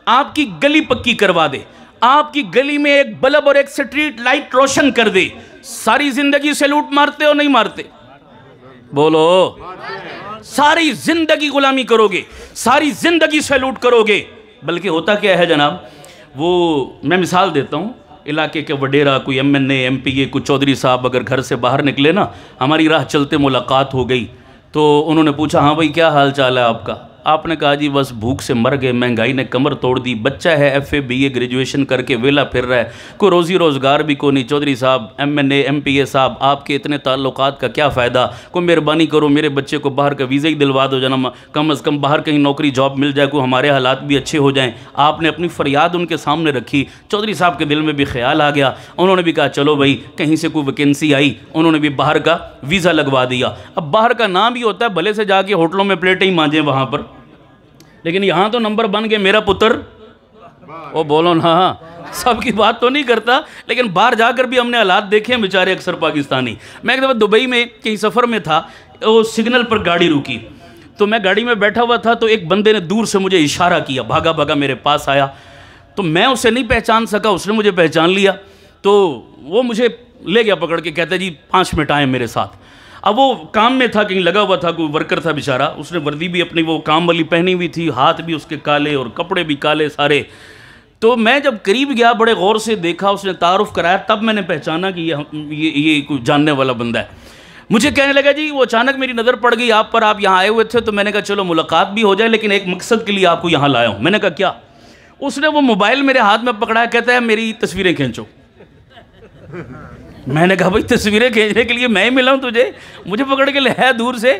آپ کی گلی پکی کروا دے، آپ کی گلی میں ایک بلب اور ایک سٹریٹ لائٹ روشن کر دے، ساری زندگی سیلوٹ مارتے ہو نہیں مارتے؟ بولو، ساری زندگی غلامی کرو گے، ساری زندگی سیلوٹ کرو گے۔ بلکہ ہوتا کیا ہے جناب، وہ میں مثال دیتا ہوں، علاقے کے وڈیرا کوئی M N A M P A کوئی چودھری صاحب اگر گھر سے باہر نکلے نا، ہماری راہ چلتے ملاقات ہو گئی تو انہوں نے پوچھا ہاں بھائی کیا حال چال ہے آپ کا؟ آپ نے کہا جی بس بھوک سے مر گئے، مہنگائی نے کمر توڑ دی، بچہ ہے F A B A graduation کر کے ویلا پھر رہا ہے، کوئی روزی روزگار بھی کوئی نہیں، چودھری صاحب M N A M P A صاحب آپ کے اتنے تعلقات کا کیا فائدہ، کوئی مہربانی کرو میرے بچے کو باہر کا ویزا ہی دلوا دو جناب، کم از کم باہر کہیں نوکری جاب مل جائے، کوئی ہمارے حالات بھی اچھے ہو جائیں۔ آپ نے اپنی فریاد ان کے سامنے رکھی، چودھری صاحب کے دل میں بھی خیال آ گیا، انہوں نے بھی کہا چلو بھائی کہیں سے کوئی ویکینسی آئی، انہوں نے بھی باہر کا ویزا لگوا دیا۔ اب باہر کا نام بھی ہوتا ہے، بھلے سے جا کے ہوٹلوں میں پلیٹیں ہی مانجیں وہاں پر، لیکن یہاں تو نمبر بن گئے میرا پتر، وہ بولو نا، سب کی بات تو نہیں کرتا، لیکن باہر جا کر بھی ہم نے حالات دیکھے ہیں بیچارے اکثر پاکستانی۔ میں ایک دفعہ دبئی میں کہیں سفر میں تھا، وہ سگنل پر گاڑی رکی تو میں گاڑی میں بیٹھا ہوا تھا، تو ایک بندے نے دور سے مجھے اشارہ کیا، بھاگا بھاگا میرے پاس آیا، تو میں اسے نہیں پہچان سکا، اس نے مجھے پہچان لیا، تو وہ مجھے لے گیا پکڑ کے، کہتا جی 5 منٹ آئیں میرے ساتھ۔ اب وہ کام میں تھا، کہیں لگا ہوا تھا، کوئی ورکر تھا بیچارہ، اس نے وردی بھی اپنی وہ کام والی پہنی ہوئی تھی، ہاتھ بھی اس کے کالے اور کپڑے بھی کالے سارے۔ تو میں جب قریب گیا بڑے غور سے دیکھا، اس نے تعارف کرایا، تب میں نے پہچانا کہ یہ کوئی جاننے والا بندہ ہے۔ مجھے کہنے لگا جی وہ اچانک میری نظر پڑ گئی آپ پر، آپ یہاں آئے ہوئے تھے، تو میں نے کہا چلو ملاقات بھی ہو جائے، لیکن ایک مقصد کے لیے آپ کو یہاں لایا ہوں۔ میں نے کہا کیا؟ اس نے وہ موبائل میرے ہاتھ میں پکڑایا، کہتا ہے میری تصویریں کھینچو۔ میں نے کہا بھائی تصویریں کھینچنے کے لیے میں ہی ملا ہوں تجھے، مجھے پکڑ کے لے ہے دور سے،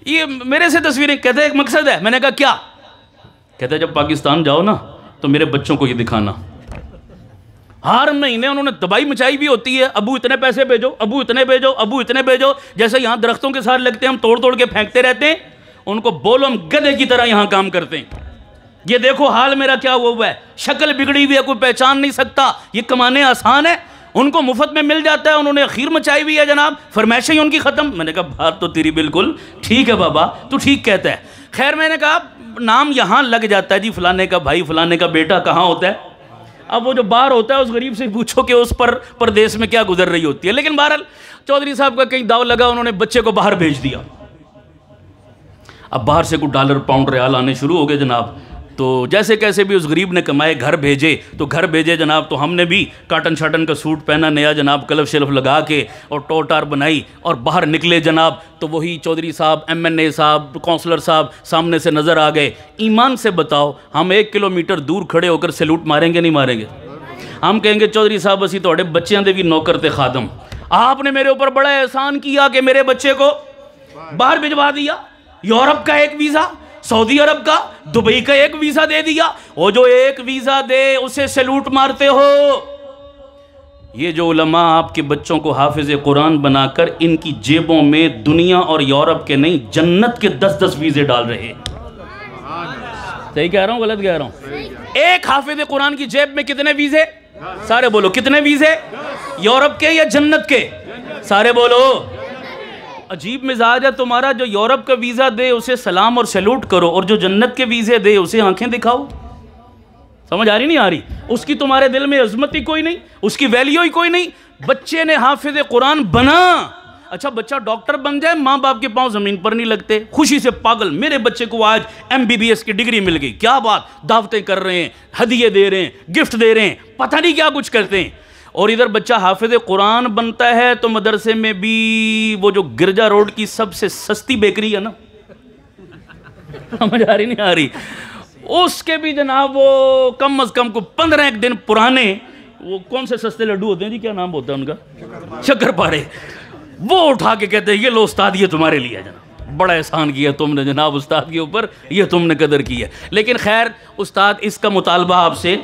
یہ میرے سے تصویریں، کہتا ہے ایک مقصد ہے۔ میں نے کہا کیا؟ کہتا ہے جب پاکستان جاؤ نا تو میرے بچوں کو یہ دکھانا۔ ہر مہینے انہوں نے تباہی مچائی بھی ہوتی ہے، ابو اتنے پیسے بھیجو، ابو اتنے بھیجو، ابو اتنے بھیجو، جیسے یہاں درختوں کے ساتھ لگتے ہیں ہم توڑ توڑ کے پھینکتے رہتے ہیں، ان کو بولو ہم گدھے کی طرح یہاں کام کرتے ہیں۔ یہ دیکھو حال میرا کیا ہوا ہے، شکل بگڑی ہوئی ہے، کوئی پہچان نہیں سکتا، یہ کمانے آسان ہے، ان کو مفت میں مل جاتا ہے، انہوں نے خیر مچائی ہوئی ہے جناب، فرمائشیں ہی ان کی ختم۔ میں نے کہا بات تو تیری بالکل ٹھیک ہے بابا، تو ٹھیک کہتا ہے۔ خیر میں نے کہا نام یہاں لگ جاتا ہے جی، فلانے کا بھائی فلانے کا بیٹا کہاں ہوتا ہے؟ اب وہ جو باہر ہوتا ہے اس غریب سے پوچھو کہ اس پر پردیس میں کیا گزر رہی ہوتی ہے۔ لیکن بہرحال چودھری صاحب کا کہیں داؤ لگا، انہوں نے بچے کو باہر بھیج دیا۔ اب باہر سے کوئی ڈالر پاؤنڈ ریال آنے شروع ہو گئے جناب، تو جیسے کیسے بھی اس غریب نے کمائے، گھر بھیجے، تو گھر بھیجے جناب، تو ہم نے بھی کاٹن شاٹن کا سوٹ پہنا نیا جناب، کلف شلف لگا کے اور ٹوٹار بنائی اور باہر نکلے جناب، تو وہی چودھری صاحب ایم این اے صاحب کونسلر صاحب سامنے سے نظر آ گئے۔ ایمان سے بتاؤ ہم 1 کلومیٹر دور کھڑے ہو کر سیلوٹ ماریں گے نہیں ماریں گے؟ ہم کہیں گے چودھری صاحب اسی توڑے بچیاں دے بھی نوکر تے خادم، آپ نے میرے اوپر بڑا احسان کیا کہ میرے بچے کو باہر بھجوا دیا، یورپ کا ایک ویزا، سعودی عرب کا، دبئی کا ایک ویزا دے دیا، وہ جو ایک ویزا دے اسے سیلوٹ مارتے ہو۔ یہ جو علماء آپ کے بچوں کو حافظ قرآن بنا کر ان کی جیبوں میں دنیا اور یورپ کے نہیں جنت کے 10-10 ویزے ڈال رہے ہیں۔ صحیح کہہ رہا ہوں غلط کہہ رہا ہوں؟ ایک حافظ قرآن کی جیب میں کتنے ویزے؟ سارے بولو کتنے ویزے؟ یورپ کے یا جنت کے؟ سارے بولو۔ عجیب مزاج ہے تمہارا، جو یورپ کا ویزا دے اسے سلام اور سیلوٹ کرو، اور جو جنت کے ویزے دے اسے آنکھیں دکھاؤ۔ سمجھ آ رہی نہیں آ رہی؟ اس کی تمہارے دل میں عظمت ہی کوئی نہیں، اس کی ویلیو ہی کوئی نہیں۔ بچے نے حافظ قرآن بنا، اچھا بچہ ڈاکٹر بن جائے، ماں باپ کے پاؤں زمین پر نہیں لگتے، خوشی سے پاگل، میرے بچے کو آج MBBS کی ڈگری مل گئی، کیا بات، دعوتیں کر رہے ہیں، ہدیے دے رہے ہیں، گفٹ دے رہے ہیں، پتہ نہیں کیا کچھ کرتے ہیں۔ اور ادھر بچہ حافظ قرآن بنتا ہے تو مدرسے میں بھی وہ جو گرجا روڈ کی سب سے سستی بیکری ہے نا، سمجھ آ رہی نہیں آ رہی، اس کے بھی جناب وہ کم از کم کو 15 دن پرانے وہ کون سے سستے لڈو ہوتے ہیں جی، کیا نام ہوتا ہے ان کا، شکر پارے، وہ اٹھا کے کہتے ہیں یہ لو استاد یہ تمہارے لیے جناب، بڑا احسان کیا تم نے جناب استاد کے اوپر، یہ تم نے قدر کی ہے۔ لیکن خیر استاد اس کا مطالبہ آپ سے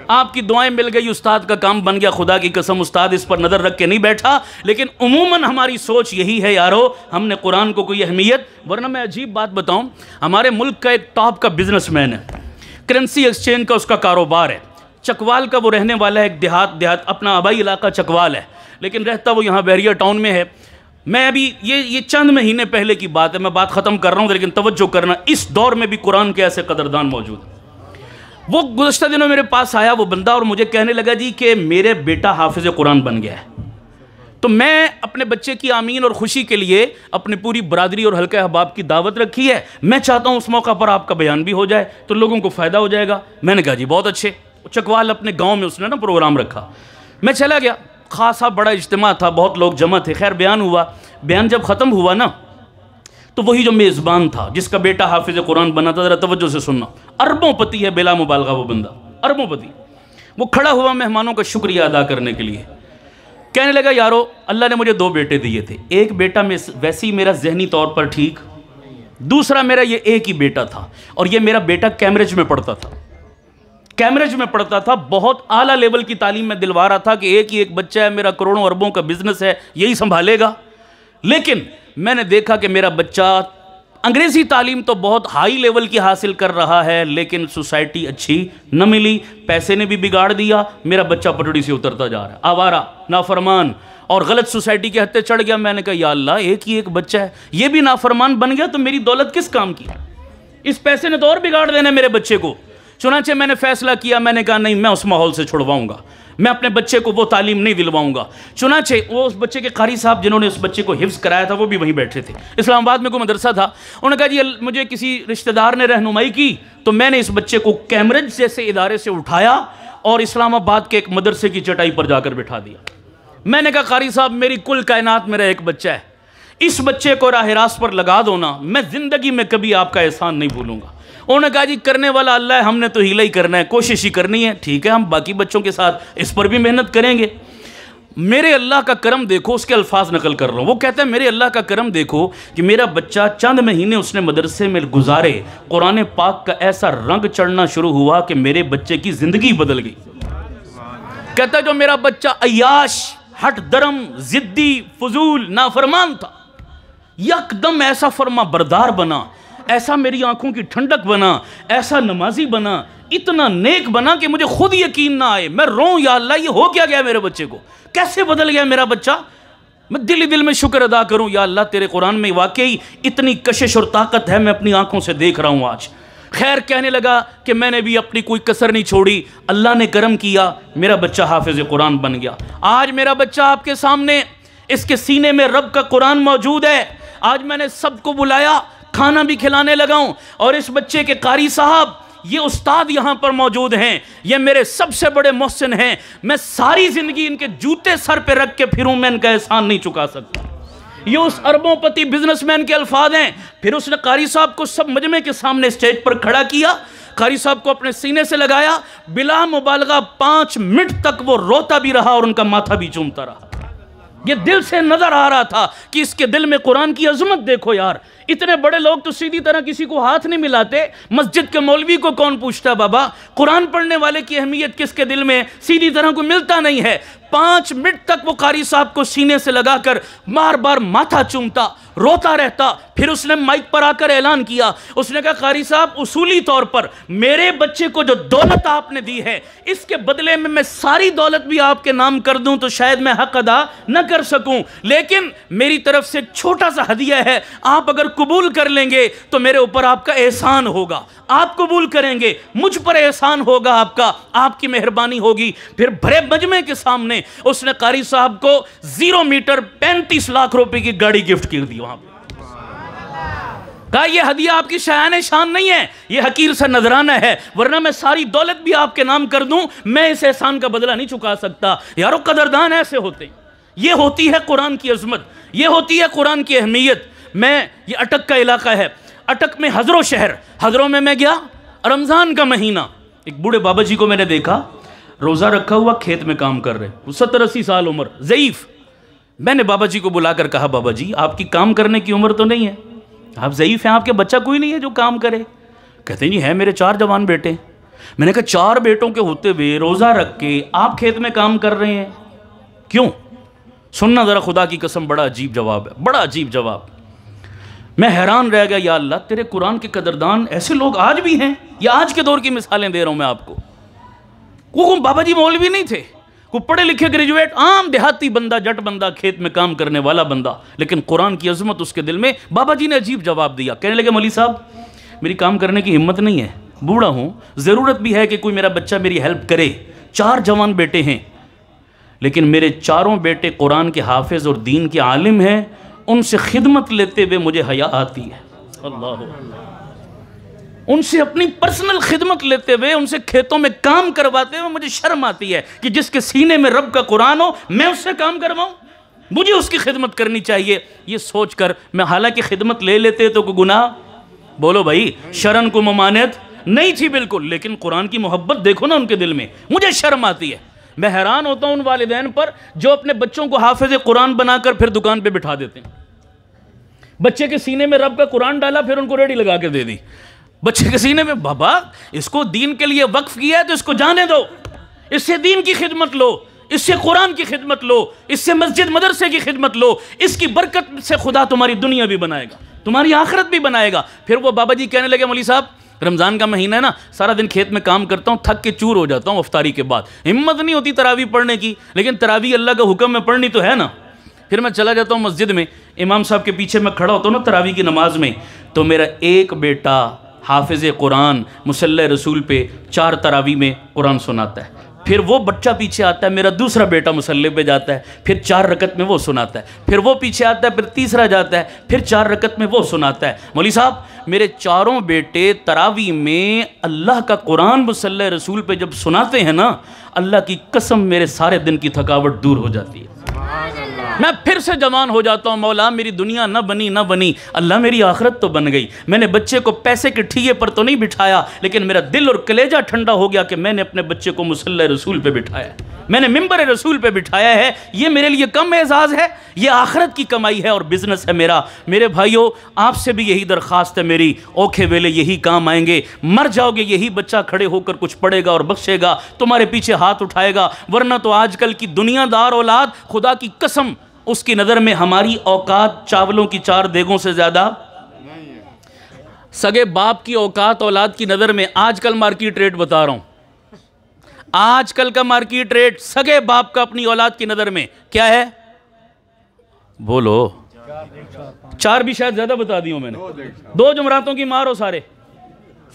آپ کی دعائیں مل گئی، استاد کا کام بن گیا، خدا کی قسم استاد اس پر نظر رکھ کے نہیں بیٹھا، لیکن عموماً ہماری سوچ یہی ہے یارو ہم نے قرآن کو کوئی اہمیت، ورنہ میں عجیب بات بتاؤں، ہمارے ملک کا ایک ٹاپ کا بزنس مین ہے، کرنسی ایکسچینج کا اس کا کاروبار ہے، چکوال کا وہ رہنے والا ہے، ایک دیہات اپنا آبائی علاقہ چکوال ہے، لیکن رہتا وہ یہاں بحریہ ٹاؤن میں ہے۔ میں ابھی یہ چند مہینے پہلے کی بات ہے، میں بات ختم کر رہا ہوں لیکن توجہ کرنا، اس دور میں بھی قرآن کے ایسے قدردان موجود ہیں۔ وہ گزشتہ دنوں میرے پاس آیا وہ بندہ اور مجھے کہنے لگا جی کہ میرے بیٹا حافظ قرآن بن گیا ہے، تو میں اپنے بچے کی آمین اور خوشی کے لیے اپنی پوری برادری اور حلقہ احباب کی دعوت رکھی ہے، میں چاہتا ہوں اس موقع پر آپ کا بیان بھی ہو جائے تو لوگوں کو فائدہ ہو جائے گا۔ میں نے کہا جی بہت اچھے، چکوال اپنے گاؤں میں اس نے پروگرام رکھا، میں چلا گیا، خاصا بڑا اجتماع تھا، بہت لوگ جمع تھے، خیر بیان ہوا، بیان جب ختم ہوا نا تو وہی جو میزبان تھا جس کا بیٹا حافظ قرآن بنا تھا، ذرا توجہ سے سننا، اربوں پتی ہے بلا مبالغہ وہ بندہ، اربوں پتی، وہ کھڑا ہوا مہمانوں کا شکریہ ادا کرنے کے لیے، کہنے لگا یارو اللہ نے مجھے 2 بیٹے دیے تھے، ایک بیٹا ویسے ہی میرا ذہنی طور پر ٹھیک، دوسرا میرا یہ ایک ہی بیٹا تھا، اور یہ میرا بیٹا کیمبرج میں پڑھتا تھا، کیمبرج میں پڑھتا تھا، بہت اعلیٰ لیول کی تعلیم میں دلوا رہا تھا کہ ایک ہی ایک بچہ ہے میرا، کروڑوں اربوں کا بزنس ہے، یہی سنبھالے گا، لیکن میں نے دیکھا کہ میرا بچہ انگریزی تعلیم تو بہت ہائی لیول کی حاصل کر رہا ہے لیکن سوسائٹی اچھی نہ ملی، پیسے نے بھی بگاڑ دیا، میرا بچہ پٹڑی سے اترتا جا رہا ہے، آوارہ، نافرمان اور غلط سوسائٹی کے ہتھے چڑھ گیا۔ میں نے کہا یا اللہ ایک ہی ایک بچہ ہے، یہ بھی نافرمان بن گیا تو میری دولت کس کام کی؟ اس پیسے نے تو اور بگاڑ دینا میرے بچے کو۔ چنانچہ میں نے فیصلہ کیا، میں نے کہا نہیں میں اس ماحول سے چھڑواؤں گا، میں اپنے بچے کو وہ تعلیم نہیں دلواؤں گا۔ چنانچہ وہ اس بچے کے قاری صاحب جنہوں نے اس بچے کو حفظ کرایا تھا وہ بھی وہیں بیٹھے تھے، اسلام آباد میں کوئی مدرسہ تھا، انہوں نے کہا جی مجھے کسی رشتہ دار نے رہنمائی کی تو میں نے اس بچے کو کیمبرج جیسے ادارے سے اٹھایا اور اسلام آباد کے ایک مدرسے کی چٹائی پر جا کر بٹھا دیا۔ میں نے کہا قاری صاحب میری کل کائنات میرا ایک بچہ ہے، اس بچے کو راہ راست پر لگا دو نا، میں زندگی میں کبھی آپ کا احسان نہیں بھولوں گا۔ انہوں نے کہا جی کرنے والا اللہ ہے، ہم نے تو ہیلہ ہی کرنا ہے، کوشش ہی کرنی ہے، ٹھیک ہے ہم باقی بچوں کے ساتھ اس پر بھی محنت کریں گے۔ میرے اللہ کا کرم دیکھو، اس کے الفاظ نقل کر رہا ہوں، وہ کہتا ہے میرے اللہ کا کرم دیکھو کہ میرا بچہ چند مہینے اس نے مدرسے میں گزارے، قرآن پاک کا ایسا رنگ چڑھنا شروع ہوا کہ میرے بچے کی زندگی بدل گئی۔ کہتا ہے جو میرا بچہ عیاش، ہٹ درم، ضدی، فضول، نافرمان تھا، یکدم ایسا فرما بردار بنا، ایسا میری آنکھوں کی ٹھنڈک بنا، ایسا نمازی بنا، اتنا نیک بنا کہ مجھے خود یقین نہ آئے، میں روں یا اللہ یہ ہو کیا گیا میرے بچے کو، کیسے بدل گیا میرا بچہ؟ میں دل ہی دل میں شکر ادا کروں یا اللہ تیرے قرآن میں واقعی اتنی کشش اور طاقت ہے، میں اپنی آنکھوں سے دیکھ رہا ہوں آج۔ خیر کہنے لگا کہ میں نے بھی اپنی کوئی کسر نہیں چھوڑی، اللہ نے کرم کیا، میرا بچہ حافظ قرآن بن گیا۔ آج میرا بچہ آپ کے سامنے، اس کے سینے میں رب کا قرآن موجود ہے، آج میں نے سب کو بلایا، کھانا بھی کھلانے لگا ہوں، اور اس بچے کے قاری صاحب یہ استاد یہاں پر موجود ہیں، یہ میرے سب سے بڑے محسن ہیں، میں ساری زندگی ان کے جوتے سر پہ رکھ کے پھروں میں ان کا احسان نہیں چکا سکتا۔ یہ اس اربوں پتی بزنس مین کے الفاظ ہیں۔ پھر اس نے قاری صاحب کو سب مجمع کے سامنے اسٹیج پر کھڑا کیا، قاری صاحب کو اپنے سینے سے لگایا، بلا مبالغہ 5 منٹ تک وہ روتا بھی رہا اور ان کا ماتھا بھی چومتا رہا۔ یہ دل سے نظر آ رہا تھا کہ اس کے دل میں قرآن کی عظمت دیکھو یار، اتنے بڑے لوگ تو سیدھی طرح کسی کو ہاتھ نہیں ملاتے، مسجد کے مولوی کو کون پوچھتا ہے بابا، قرآن پڑھنے والے کی اہمیت کس کے دل میں سیدھی طرح کو ملتا نہیں ہے۔ 5 منٹ تک وہ قاری صاحب کو سینے سے لگا کر بار بار ماتھا چومتا، روتا رہتا۔ پھر اس نے مائک پر آ کر اعلان کیا، اس نے کہا قاری صاحب اصولی طور پر میرے بچے کو جو دولت آپ نے دی ہے اس کے بدلے میں ساری دولت بھی آپ کے نام کر دوں تو شاید میں حق ادا نہ کر سکوں، لیکن میری طرف سے ایک چھوٹا سا ہدیہ ہے، آپ اگر قبول کر لیں گے تو میرے اوپر آپ کا احسان ہوگا، آپ قبول کریں گے مجھ پر احسان ہوگا آپ کا، آپ کی مہربانی ہوگی۔ پھر بھرے مجمع کے سامنے اس نے قاری صاحب کو 0 میٹر 35 لاکھ روپے کی گاڑی گفٹ کر دی وہاں پہ۔ کہا یہ ہدیہ آپ کی شایان شان نہیں ہے، یہ حقیر سا نذرانہ ہے، ورنہ میں ساری دولت بھی آپ کے نام کر دوں میں اس احسان کا بدلہ نہیں چکا سکتا۔ یارو قدردان ایسے ہوتے ہیں، یہ ہوتی ہے قرآن کی عظمت، یہ ہوتی ہے قرآن کی اہمیت۔ یہ اٹک کا علاقہ ہے، اٹک میں ہزروں شہر، ہزروں میں گیا، رمضان کا مہینہ، ایک بوڑھے بابا جی کو میں نے دیکھا روزہ رکھا ہوا کھیت میں کام کر رہے، 70-80 سال عمر، ضعیف۔ میں نے بابا جی کو بلا کر کہا بابا جی آپ کی کام کرنے کی عمر تو نہیں ہے، آپ ضعیف ہیں، آپ کے بچہ کوئی نہیں ہے جو کام کرے؟ کہتے ہیں جی ہے میرے 4 جوان بیٹے۔ میں نے کہا 4 بیٹوں کے ہوتے ہوئے روزہ رکھ کے آپ کھیت میں کام کر رہے ہیں کیوں؟ سننا ذرا خدا کی قسم، بڑا عجیب جواب ہے، بڑا عجیب جواب۔ میں حیران رہ گیا، یا اللہ تیرے قرآن کے قدردان ایسے لوگ آج بھی ہیں؟ یا آج کے دور کی مثالیں دے رہا ہوں میں آپ کو۔ وہ بابا جی مولوی نہیں تھے، کوئی پڑھے لکھے گریجویٹ عام دیہاتی بندہ، جٹ بندہ، کھیت میں کام کرنے والا بندہ، لیکن قرآن کی عظمت اس کے دل میں۔ بابا جی نے عجیب جواب دیا، کہنے لگے مولوی صاحب میری کام کرنے کی ہمت نہیں ہے، بوڑھا ہوں، ضرورت بھی ہے کہ کوئی میرا بچہ میری ہیلپ کرے، 4 جوان بیٹے ہیں، لیکن میرے 4 بیٹے قرآن کے حافظ اور دین کے عالم ہیں، ان سے خدمت لیتے ہوئے مجھے حیا آتی ہے۔ اللہ، ان سے اپنی پرسنل خدمت لیتے ہوئے، ان سے کھیتوں میں کام کرواتے ہوئے مجھے شرم آتی ہے کہ جس کے سینے میں رب کا قرآن ہو میں اس سے کام کرواؤں، مجھے اس کی خدمت کرنی چاہیے۔ یہ سوچ کر میں، حالانکہ خدمت لے لیتے تو کوئی گناہ، بولو بھائی، شرن کو ممانعت نہیں تھی بالکل، لیکن قرآن کی محبت دیکھو نا ان کے دل میں، مجھے شرم آتی ہے۔ میں حیران ہوتا ہوں ان والدین پر جو اپنے بچوں کو حافظ قرآن بنا کر پھر دکان پہ بٹھا دیتے ہیں۔ بچے کے سینے میں رب کا قرآن ڈالا، پھر ان کو ریڈی لگا کے دے دی۔ بچے کے سینے میں، بابا اس کو دین کے لیے وقف کیا ہے تو اس کو جانے دو، اس سے دین کی خدمت لو، اس سے قرآن کی خدمت لو، اس سے مسجد مدرسے کی خدمت لو، اس کی برکت سے خدا تمہاری دنیا بھی بنائے گا، تمہاری آخرت بھی بنائے گا۔ پھر وہ بابا جی کہنے لگے مولوی صاحب رمضان کا مہینہ ہے نا، سارا دن کھیت میں کام کرتا ہوں، تھک کے چور ہو جاتا ہوں افطاری کے بعد، ہمت نہیں ہوتی تراویح پڑھنے کی، لیکن تراویح اللہ کا حکم میں پڑھنی تو ہے نا۔ پھر میں چلا جاتا ہوں مسجد میں، امام صاحب کے پیچھے میں کھڑا ہوتا ہوں نا تراویح کی نماز میں، تو میرا ایک بیٹا حافظ قرآن مصلی رسول پہ 4 تراویح میں قرآن سناتا ہے، پھر وہ بچہ پیچھے آتا ہے، میرا دوسرا بیٹا مصلی پہ جاتا ہے، پھر 4 رکعت میں وہ سناتا ہے، پھر وہ پیچھے آتا ہے، پھر تیسرا جاتا ہے، پھر 4 رکعت میں وہ سناتا ہے۔ مولوی صاحب میرے 4 بیٹے تراویح میں اللہ کا قرآن مصلی رسول پہ جب سناتے ہیں نا، اللہ کی قسم میرے سارے دن کی تھکاوٹ دور ہو جاتی ہے، میں پھر سے جوان ہو جاتا ہوں۔ مولا میری دنیا نہ بنی، اللہ میری آخرت تو بن گئی۔ میں نے بچے کو پیسے کے ٹھیے پر تو نہیں بٹھایا، لیکن میرا دل اور کلیجہ ٹھنڈا ہو گیا کہ میں نے اپنے بچے کو مصلی رسول پہ بٹھایا ہے، میں نے ممبر رسول پہ بٹھایا ہے۔ یہ میرے لیے کم اعزاز ہے، یہ آخرت کی کمائی ہے اور بزنس ہے میرا۔ میرے بھائیوں، آپ سے بھی یہی درخواست ہے میری، اوکھے ویلے یہی کام آئیں گے، مر جاؤ گے یہی بچہ کھڑے ہو کر کچھ پڑھے گا اور بخشے گا، تمہارے پیچھے ہاتھ اٹھائے گا، ورنہ تو آج کل کی دنیا دار اولاد، خدا کی قسم اس کی نظر میں ہماری اوقات چاولوں کی 4 دیگوں سے زیادہ نہیں ہے۔ سگے باپ کی اوقات اولاد کی نظر میں، آج کل مارکیٹ ریٹ بتا رہا ہوں، آج کل کا مارکیٹ ریٹ سگے باپ کا اپنی اولاد کی نظر میں کیا ہے؟ بولو، 4 بھی شاید زیادہ بتا دی ہوں میں نے، 2 جمعراتوں کی مارو سارے،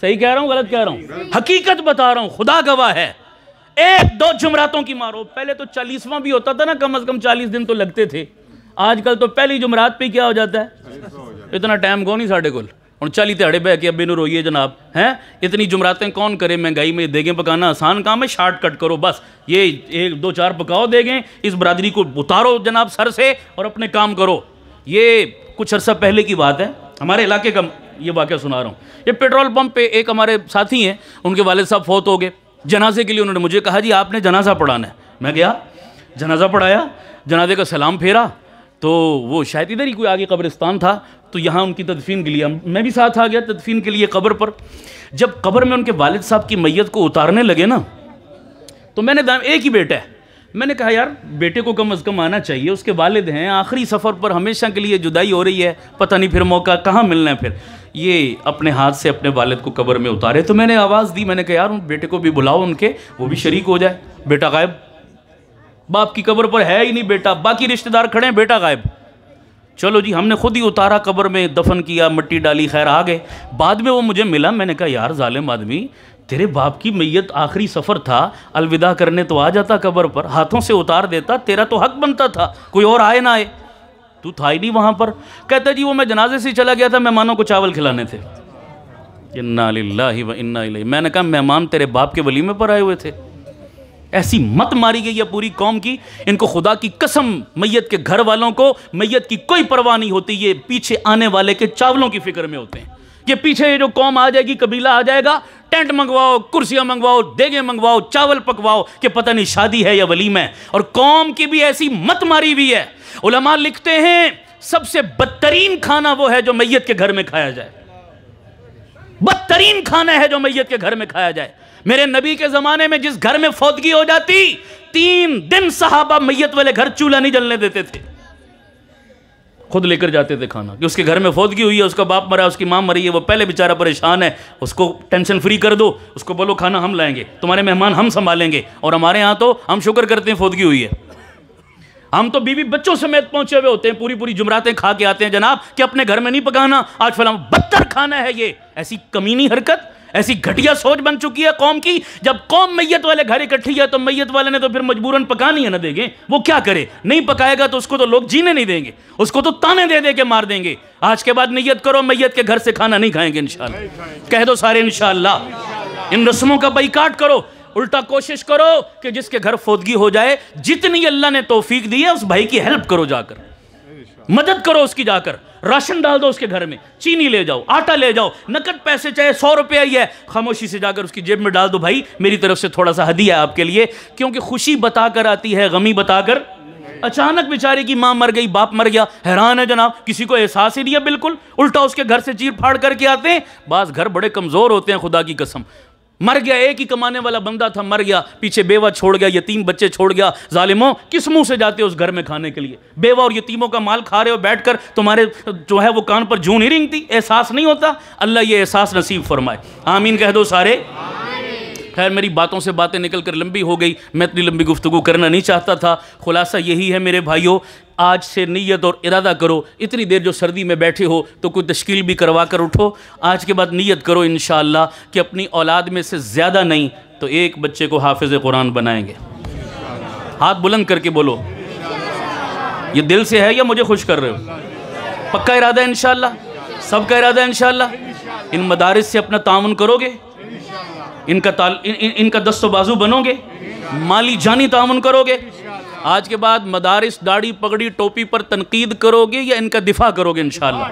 صحیح کہہ رہا ہوں غلط کہہ رہا ہوں؟ حقیقت بتا رہا ہوں، خدا گواہ ہے، 1-2 جمعراتوں کی مارو۔ پہلے تو 40واں بھی ہوتا تھا نا، کم از کم 40 دن تو لگتے تھے، آج کل تو پہلی جمعرات پہ کیا ہو جاتا ہے؟ اتنا ٹائم کو نہیں ساڑھے کل، اور 40 تہڑے بہ کے ابے نو روئیے جناب، ہیں اتنی جمعراتیں کون کرے؟ مہنگائی میں دیگیں پکانا آسان کام ہے، شارٹ کٹ کرو بس، یہ 1-2-4 پکاؤ دیگیں، اس برادری کو اتارو جناب سر سے اور اپنے کام کرو۔ یہ کچھ عرصہ پہلے کی بات ہے، ہمارے علاقے کا یہ واقعہ سنا رہا ہوں۔ یہ پیٹرول پمپ پہ ایک ہمارے ساتھی ہیں، ان کے والد صاحب فوت ہو گئے، جنازے کے لیے انہوں نے مجھے کہا جی آپ نے جنازہ پڑھانا ہے۔ میں گیا، جنازہ پڑھایا، جنازے کا سلام پھیرا، تو وہ شاید ادھر ہی کوئی آگے قبرستان تھا، تو یہاں ان کی تدفین کے لیے میں بھی ساتھ آ گیا تدفین کے لیے قبر پر۔ جب قبر میں ان کے والد صاحب کی میت کو اتارنے لگے نا، تو میں نے ایک ہی بیٹا ہے، میں نے کہا یار بیٹے کو کم از کم آنا چاہیے، اس کے والد ہیں، آخری سفر پر ہمیشہ کے لیے جدائی ہو رہی ہے، پتہ نہیں پھر موقع کہاں ملنا ہے پھر۔ یہ اپنے ہاتھ سے اپنے والد کو قبر میں اتارے، تو میں نے آواز دی، میں نے کہا یار ان بیٹے کو بھی بلاؤ ان کے، وہ بھی شریک ہو جائے۔ بیٹا غائب، باپ کی قبر پر ہے ہی نہیں بیٹا، باقی رشتہ دار کھڑے ہیں، بیٹا غائب۔ چلو جی ہم نے خود ہی اتارا، قبر میں دفن کیا، مٹی ڈالی، خیر آ گئے۔ بعد میں وہ مجھے ملا، میں نے کہا یار ظالم آدمی، تیرے باپ کی میت آخری سفر تھا، الوداع کرنے تو آ جاتا قبر پر، ہاتھوں سے اتار دیتا، تیرا تو حق بنتا تھا، کوئی اور آئے نہ آئے، تو تھا ہی نہیں وہاں پر۔ کہتا جی وہ میں جنازے سے چلا گیا تھا، مہمانوں کو چاول کھلانے تھے۔ انا للہ و انا الیہ، میں نے کہا مہمان تیرے باپ کے ولیمے پر آئے ہوئے تھے؟ ایسی مت ماری گئی ہے پوری قوم کی، ان کو خدا کی قسم، میت کے گھر والوں کو میت کی کوئی پرواہ نہیں ہوتی، یہ پیچھے آنے والے کے چاولوں کی فکر میں ہوتے ہیں۔ یہ پیچھے جو قوم آ جائے گی، قبیلہ آ جائے گا، ٹینٹ منگواؤ، کرسیاں منگواؤ، دیگیں منگواؤ، چاول پکواؤ کہ پتہ نہیں شادی ہے یا ولیمہ ہے۔ اور قوم کی بھی ایسی مت ماری ہوئی ہے، علماء لکھتے ہیں سب سے بدترین کھانا وہ ہے جو میت کے گھر میں کھایا جائے، بدترین بدترین کھانا ہے جو میت کے گھر میں کھایا جائے. میرے نبی کے زمانے میں جس گھر میں فوتگی ہو جاتی 3 دن صحابہ میت والے گھر چولہا نہیں جلنے دیتے تھے, خود لے کر جاتے تھے کھانا, کہ اس کے گھر میں فوتگی ہوئی ہے, اس کا باپ مرا, اس کی ماں مری ہے, وہ پہلے بیچارہ پریشان ہے, اس کو ٹینشن فری کر دو, اس کو بولو کھانا ہم لائیں گے, تمہارے مہمان ہم سنبھالیں گے. اور ہمارے ہاں تو ہم شکر کرتے ہیں فوتگی ہوئی ہے, ہم تو بیوی بچوں سمیت پہنچے ہوئے ہوتے ہیں, پوری جمراتیں کھا کے آتے ہیں جناب کہ اپنے گھر میں نہیں پکانا, آج فلاں بدتر کھانا ہے یہ. ایسی کمینی حرکت, ایسی گھٹیا سوچ بن چکی ہے قوم کی. جب قوم میت والے گھر اکٹھی ہے تو میت والے نے تو پھر مجبوراً پکانی ہے نہ دیں گے, وہ کیا کرے, نہیں پکائے گا تو اس کو تو لوگ جینے نہیں دیں گے, اس کو تو تانے دے دے کے مار دیں گے. آج کے بعد نیت کرو میت کے گھر سے کھانا نہیں کھائیں گے انشاءاللہ. کہہ دو سارے انشاءاللہ. ان رسموں کا بائیکاٹ کرو, الٹا کوشش کرو کہ جس کے گھر فوتگی ہو جائے جتنی اللہ نے توفیق دی ہے اس بھائی کی ہیلپ کرو, جا کر مدد کرو اس کی, جا کر راشن ڈال دو اس کے گھر میں, چینی لے جاؤ, آٹا لے جاؤ, نقد پیسے چاہے 100 روپے ہی ہے, خاموشی سے جا کر اس کی جیب میں ڈال دو, بھائی میری طرف سے تھوڑا سا ہدیہ ہے آپ کے لیے. کیونکہ خوشی بتا کر آتی ہے, غمی بتا کر. اچانک بیچاری کی ماں مر گئی, باپ مر گیا, حیران ہے جناب, کسی کو احساس ہی نہیں ہے بالکل, الٹا اس کے گھر سے چیر پھاڑ کر کے آتے ہیں. بعض گھر بڑے کمزور ہوتے ہیں, خدا کی قسم, مر گیا, ایک ہی کمانے والا بندہ تھا, مر گیا, پیچھے بیوہ چھوڑ گیا, یتیم بچے چھوڑ گیا. ظالموں, کس منہ سے جاتے ہو اس گھر میں کھانے کے لیے؟ بیوہ اور یتیموں کا مال کھا رہے ہو بیٹھ کر, تمہارے جو ہے وہ کان پر جوں نہیں رینگتی, احساس نہیں ہوتا. اللہ یہ احساس نصیب فرمائے, آمین کہہ دو سارے. خیر میری باتوں سے باتیں نکل کر لمبی ہو گئی, میں اتنی لمبی گفتگو کرنا نہیں چاہتا تھا. خلاصہ یہی ہے میرے بھائیوں, آج سے نیت اور ارادہ کرو, اتنی دیر جو سردی میں بیٹھے ہو تو کوئی تشکیل بھی کروا کر اٹھو. آج کے بعد نیت کرو انشاءاللہ کہ اپنی اولاد میں سے زیادہ نہیں تو ایک بچے کو حافظ قرآن بنائیں گے. ہاتھ بلند کر کے بولو, یہ دل سے ہے یا مجھے خوش کر رہے ہو؟ پکا ارادہ ہے انشاءاللہ, سب کا ارادہ ہے انشاءاللہ. ان مدارس سے اپنا تعاون کرو گے, ان کا دست و بازو بنو گے, مالی جانی تعاون کرو گے. آج کے بعد مدارس داڑھی پگڑی ٹوپی پر تنقید کرو گے یا ان کا دفاع کرو گے انشاءاللہ؟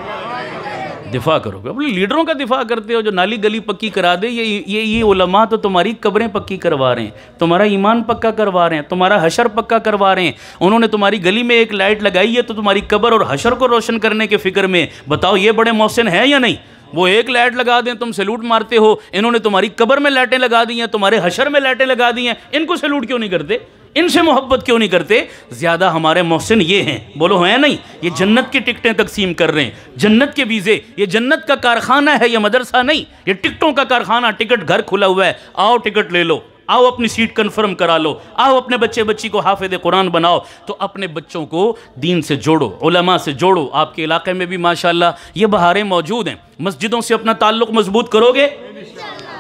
دفاع کرو گے. اپنے لیڈروں کا دفاع کرتے ہو جو نالی گلی پکی کرا دے. یہ علماء تو تمہاری قبریں پکی کروا رہے ہیں, تمہارا ایمان پکا کروا رہے ہیں, تمہارا حشر پکا کروا رہے ہیں. انہوں نے تمہاری گلی میں ایک لائٹ لگائی ہے تو تمہاری قبر اور حشر کو روشن کرنے کے فکر میں. بتاؤ یہ بڑے محسن ہیں یا نہیں؟ وہ ایک لائٹ لگا دیں تم سیلوٹ مارتے ہو, انہوں نے تمہاری قبر میں لائٹیں لگا دی ہیں, تمہارے حشر میں لائٹیں لگا دی ہیں. ان کو سیلوٹ کیوں نہیں کرتے, ان سے محبت کیوں نہیں کرتے؟ زیادہ ہمارے محسن یہ ہیں, بولو ہیں نہیں؟ یہ جنت کی ٹکٹیں تقسیم کر رہے ہیں, جنت کے ویزے. یہ جنت کا کارخانہ ہے, یہ مدرسہ نہیں, یہ ٹکٹوں کا کارخانہ. ٹکٹ گھر کھلا ہوا ہے, آؤ ٹکٹ لے لو, آؤ اپنی سیٹ کنفرم کرا لو, آؤ اپنے بچے بچی کو حافظ قرآن بناؤ. تو اپنے بچوں کو دین سے جوڑو, علماء سے جوڑو. آپ کے علاقے میں بھی ماشاءاللہ یہ بہاریں موجود ہیں, مسجدوں سے اپنا تعلق مضبوط کرو گے.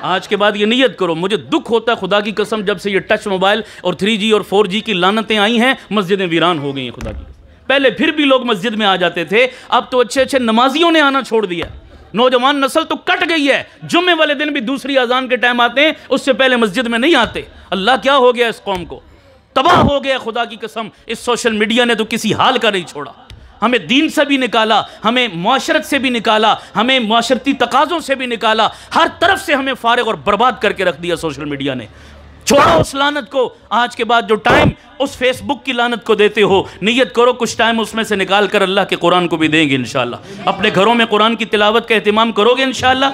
آج کے بعد یہ نیت کرو. مجھے دکھ ہوتا ہے خدا کی قسم, جب سے یہ ٹچ موبائل اور 3G اور 4G کی لعنتیں آئی ہیں مسجدیں ویران ہو گئی ہیں خدا کی. پہلے پھر بھی لوگ مسجد میں آ جاتے تھے, اب تو اچھے اچھے نمازیوں نے آنا چھوڑ دیا. نوجوان نسل تو کٹ گئی ہے, جمعے والے دن بھی دوسری اذان کے ٹائم آتے ہیں, اس سے پہلے مسجد میں نہیں آتے. اللہ کیا ہو گیا اس قوم کو, تباہ ہو گیا خدا کی قسم. اس سوشل میڈیا نے تو کسی حال کا نہیں چھوڑا. ہمیں دین سے بھی نکالا, ہمیں معاشرت سے بھی نکالا, ہمیں معاشرتی تقاضوں سے بھی نکالا, ہر طرف سے ہمیں فارغ اور برباد کر کے رکھ دیا سوشل میڈیا نے. چھوڑو اس لعنت کو. آج کے بعد جو ٹائم اس فیس بک کی لعنت کو دیتے ہو, نیت کرو کچھ ٹائم اس میں سے نکال کر اللہ کے قرآن کو بھی دیں گے انشاءاللہ. اپنے گھروں میں قرآن کی تلاوت کا اہتمام کرو گے انشاءاللہ,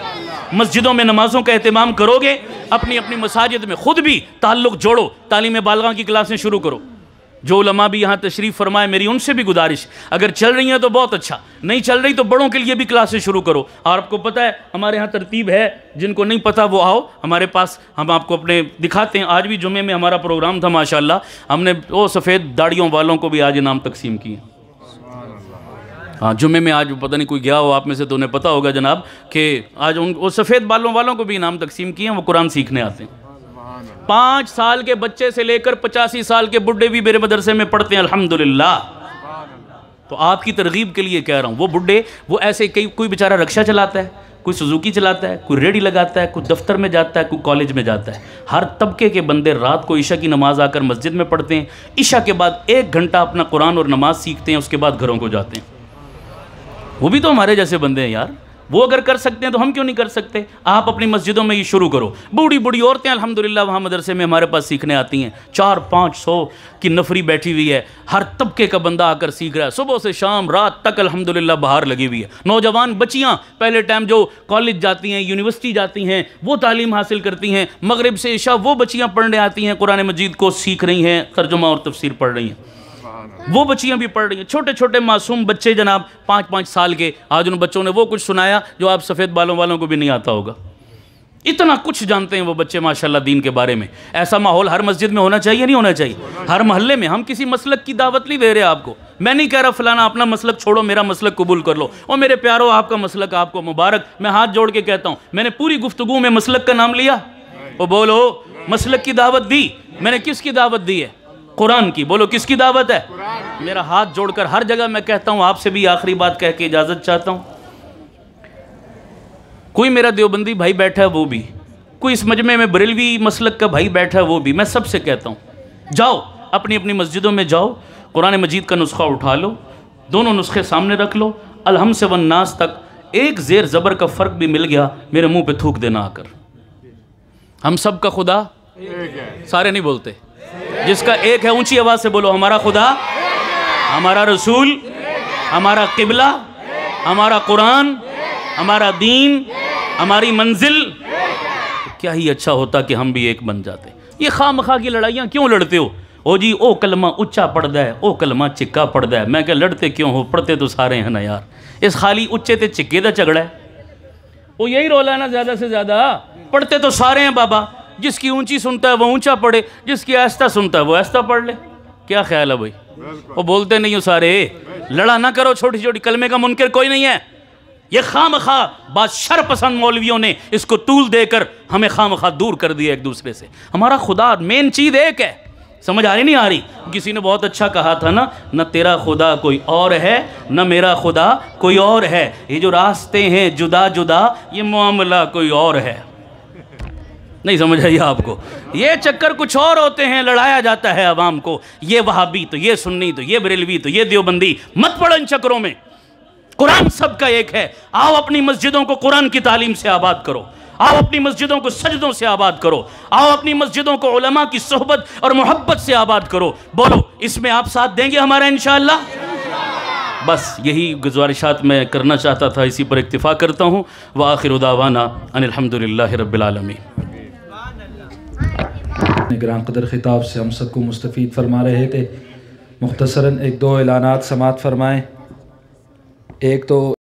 مسجدوں میں نمازوں کا اہتمام کرو گے, اپنی اپنی مساجد میں خود بھی تعلق جوڑو, تعلیم بالغاہ کی کلاسیں شروع کرو. جو علماء بھی یہاں تشریف فرمائے, میری ان سے بھی گزارش, اگر چل رہی ہیں تو بہت اچھا, نہیں چل رہی تو بڑوں کے لیے بھی کلاسیں شروع کرو. اور آپ کو پتہ ہے ہمارے ہاں ترتیب ہے, جن کو نہیں پتہ وہ آؤ ہمارے پاس, ہم آپ کو اپنے دکھاتے ہیں. آج بھی جمعے میں ہمارا پروگرام تھا ماشاءاللہ, ہم نے وہ سفید داڑھیوں والوں کو بھی آج انعام تقسیم کیے. ہاں جمعے میں آج پتہ نہیں کوئی گیا ہو آپ میں سے تو انہیں پتہ ہوگا جناب کہ آج وہ سفید بالوں والوں کو بھی انعام تقسیم کیے ہیں. وہ قرآن سیکھنے آتے ہیں. 5 سال کے بچے سے لے کر 85 سال کے بڈھے بھی میرے مدرسے میں پڑھتے ہیں الحمدللہ. تو آپ کی ترغیب کے لیے کہہ رہا ہوں, وہ بڈھے وہ ایسے کوئی بیچارہ رکشہ چلاتا ہے, کوئی سوزوکی چلاتا ہے, کوئی ریڑھی لگاتا ہے, کوئی دفتر میں جاتا ہے, کوئی کالج میں جاتا ہے. ہر طبقے کے بندے رات کو عشاء کی نماز آ کر مسجد میں پڑھتے ہیں, عشاء کے بعد 1 گھنٹہ اپنا قرآن اور نماز سیکھتے ہیں, اس کے بعد گھروں کو جاتے ہیں. وہ بھی تو ہمارے جیسے بندے ہیں یار, وہ اگر کر سکتے ہیں تو ہم کیوں نہیں کر سکتے؟ آپ اپنی مسجدوں میں یہ شروع کرو. بوڑھی بوڑھی عورتیں الحمدللہ وہاں مدرسے میں ہمارے پاس سیکھنے آتی ہیں. 400-500 کی نفری بیٹھی ہوئی ہے, ہر طبقے کا بندہ آ کر سیکھ رہا ہے, صبح سے شام رات تک الحمدللہ بہار لگی ہوئی ہے. نوجوان بچیاں پہلے ٹائم جو کالج جاتی ہیں, یونیورسٹی جاتی ہیں, وہ تعلیم حاصل کرتی ہیں. مغرب سے عشاء وہ بچیاں پڑھنے آتی ہیں, قرآن مجید کو سیکھ رہی ہیں, ترجمہ اور تفسیر پڑھ رہی ہیں. وہ بچیاں بھی پڑھ رہی ہیں. چھوٹے چھوٹے معصوم بچے جناب 5-5 سال کے, آج ان بچوں نے وہ کچھ سنایا جو آپ سفید بالوں والوں کو بھی نہیں آتا ہوگا. اتنا کچھ جانتے ہیں وہ بچے ماشاءاللہ دین کے بارے میں. ایسا ماحول ہر مسجد میں ہونا چاہیے, نہیں ہونا چاہیے؟ ہر محلے میں. ہم کسی مسلک کی دعوت نہیں دے رہے آپ کو. میں نہیں کہہ رہا فلانا اپنا مسلک چھوڑو, میرا مسلک قبول کر لو. اور میرے پیارو, آپ کا مسلک آپ کو مبارک. میں ہاتھ جوڑ کے کہتا ہوں, میں نے پوری گفتگو میں مسلک کا نام لیا؟ وہ بولو, مسلک کی دعوت دی. میں نے کس کی دعوت دی ہے؟ قرآن کی. بولو کس کی دعوت ہے؟ میرا ہاتھ جوڑ کر ہر جگہ میں کہتا ہوں, آپ سے بھی آخری بات کہہ کے اجازت چاہتا ہوں. کوئی میرا دیوبندی بھائی بیٹھا ہے وہ بھی, کوئی اس مجمع میں بریلوی مسلک کا بھائی بیٹھا ہے وہ بھی, میں سب سے کہتا ہوں جاؤ اپنی اپنی مسجدوں میں جاؤ, قرآن مجید کا نسخہ اٹھا لو, دونوں نسخے سامنے رکھ لو, الحم سے والناس تک ایک زیر زبر کا فرق بھی مل گیا میرے منہ پہ تھوک دینا آ کر. ہم سب کا خدا سارے نہیں بولتے, جس کا ایک ہے اونچی آواز سے بولو, ہمارا خدا, ہمارا رسول, ہمارا قبلہ, ہمارا قرآن, ہمارا دین, ہماری منزل. کیا ہی اچھا ہوتا کہ ہم بھی ایک بن جاتے. یہ خواہ مخواہ کی لڑائیاں کیوں لڑتے ہو؟ او جی او کلمہ اچا پڑھدا ہے, او کلمہ چکا پڑھدا ہے. میں کہ لڑتے کیوں ہو, پڑھتے تو سارے ہیں نا یار. اس خالی اچے تے چکے دا جھگڑا ہے. وہ یہی رولا ہے نا زیادہ سے زیادہ. پڑھتے تو سارے ہیں بابا, جس کی اونچی سنتا ہے وہ اونچا پڑھے, جس کی آہستہ سنتا ہے وہ آہستہ پڑھ لے. کیا خیال ہے بھائی؟ وہ بولتے نہیں ہو سارے. لڑا نہ کرو, چھوٹی چھوٹی کلمے کا منکر کوئی نہیں ہے. یہ خواہ مخواہ بعض شر پسند مولویوں نے اس کو طول دے کر ہمیں خواہ مخواہ دور کر دیا ایک دوسرے سے. ہمارا خدا مین چیز ایک ہے. سمجھ آ رہی نہیں آ رہی؟ کسی نے بہت اچھا کہا تھا نا, نہ تیرا خدا کوئی اور ہے نہ میرا خدا کوئی اور ہے, یہ جو راستے ہیں جدا جدا یہ معاملہ کوئی اور ہے. نہیں سمجھ آئی آپ کو؟ یہ چکر کچھ اور ہوتے ہیں, لڑایا جاتا ہے عوام کو. یہ وہابی تو یہ سنی تو یہ بریلوی تو یہ دیوبندی, مت پڑو ان چکروں میں. قرآن سب کا ایک ہے. آؤ اپنی مسجدوں کو قرآن کی تعلیم سے آباد کرو, آؤ اپنی مسجدوں کو سجدوں سے آباد کرو, آؤ اپنی مسجدوں کو علماء کی صحبت اور محبت سے آباد کرو. بولو اس میں آپ ساتھ دیں گے ہمارا انشاءاللہ؟ بس یہی گزارشات میں کرنا چاہتا تھا, اسی پر اکتفا کرتا ہوں. وآخر دعوانا ان الحمدللہ رب العالمین. گران قدر خطاب سے ہم سب کو مستفید فرما رہے تھے. مختصراً 1-2 اعلانات سماعت فرمائیں. ایک تو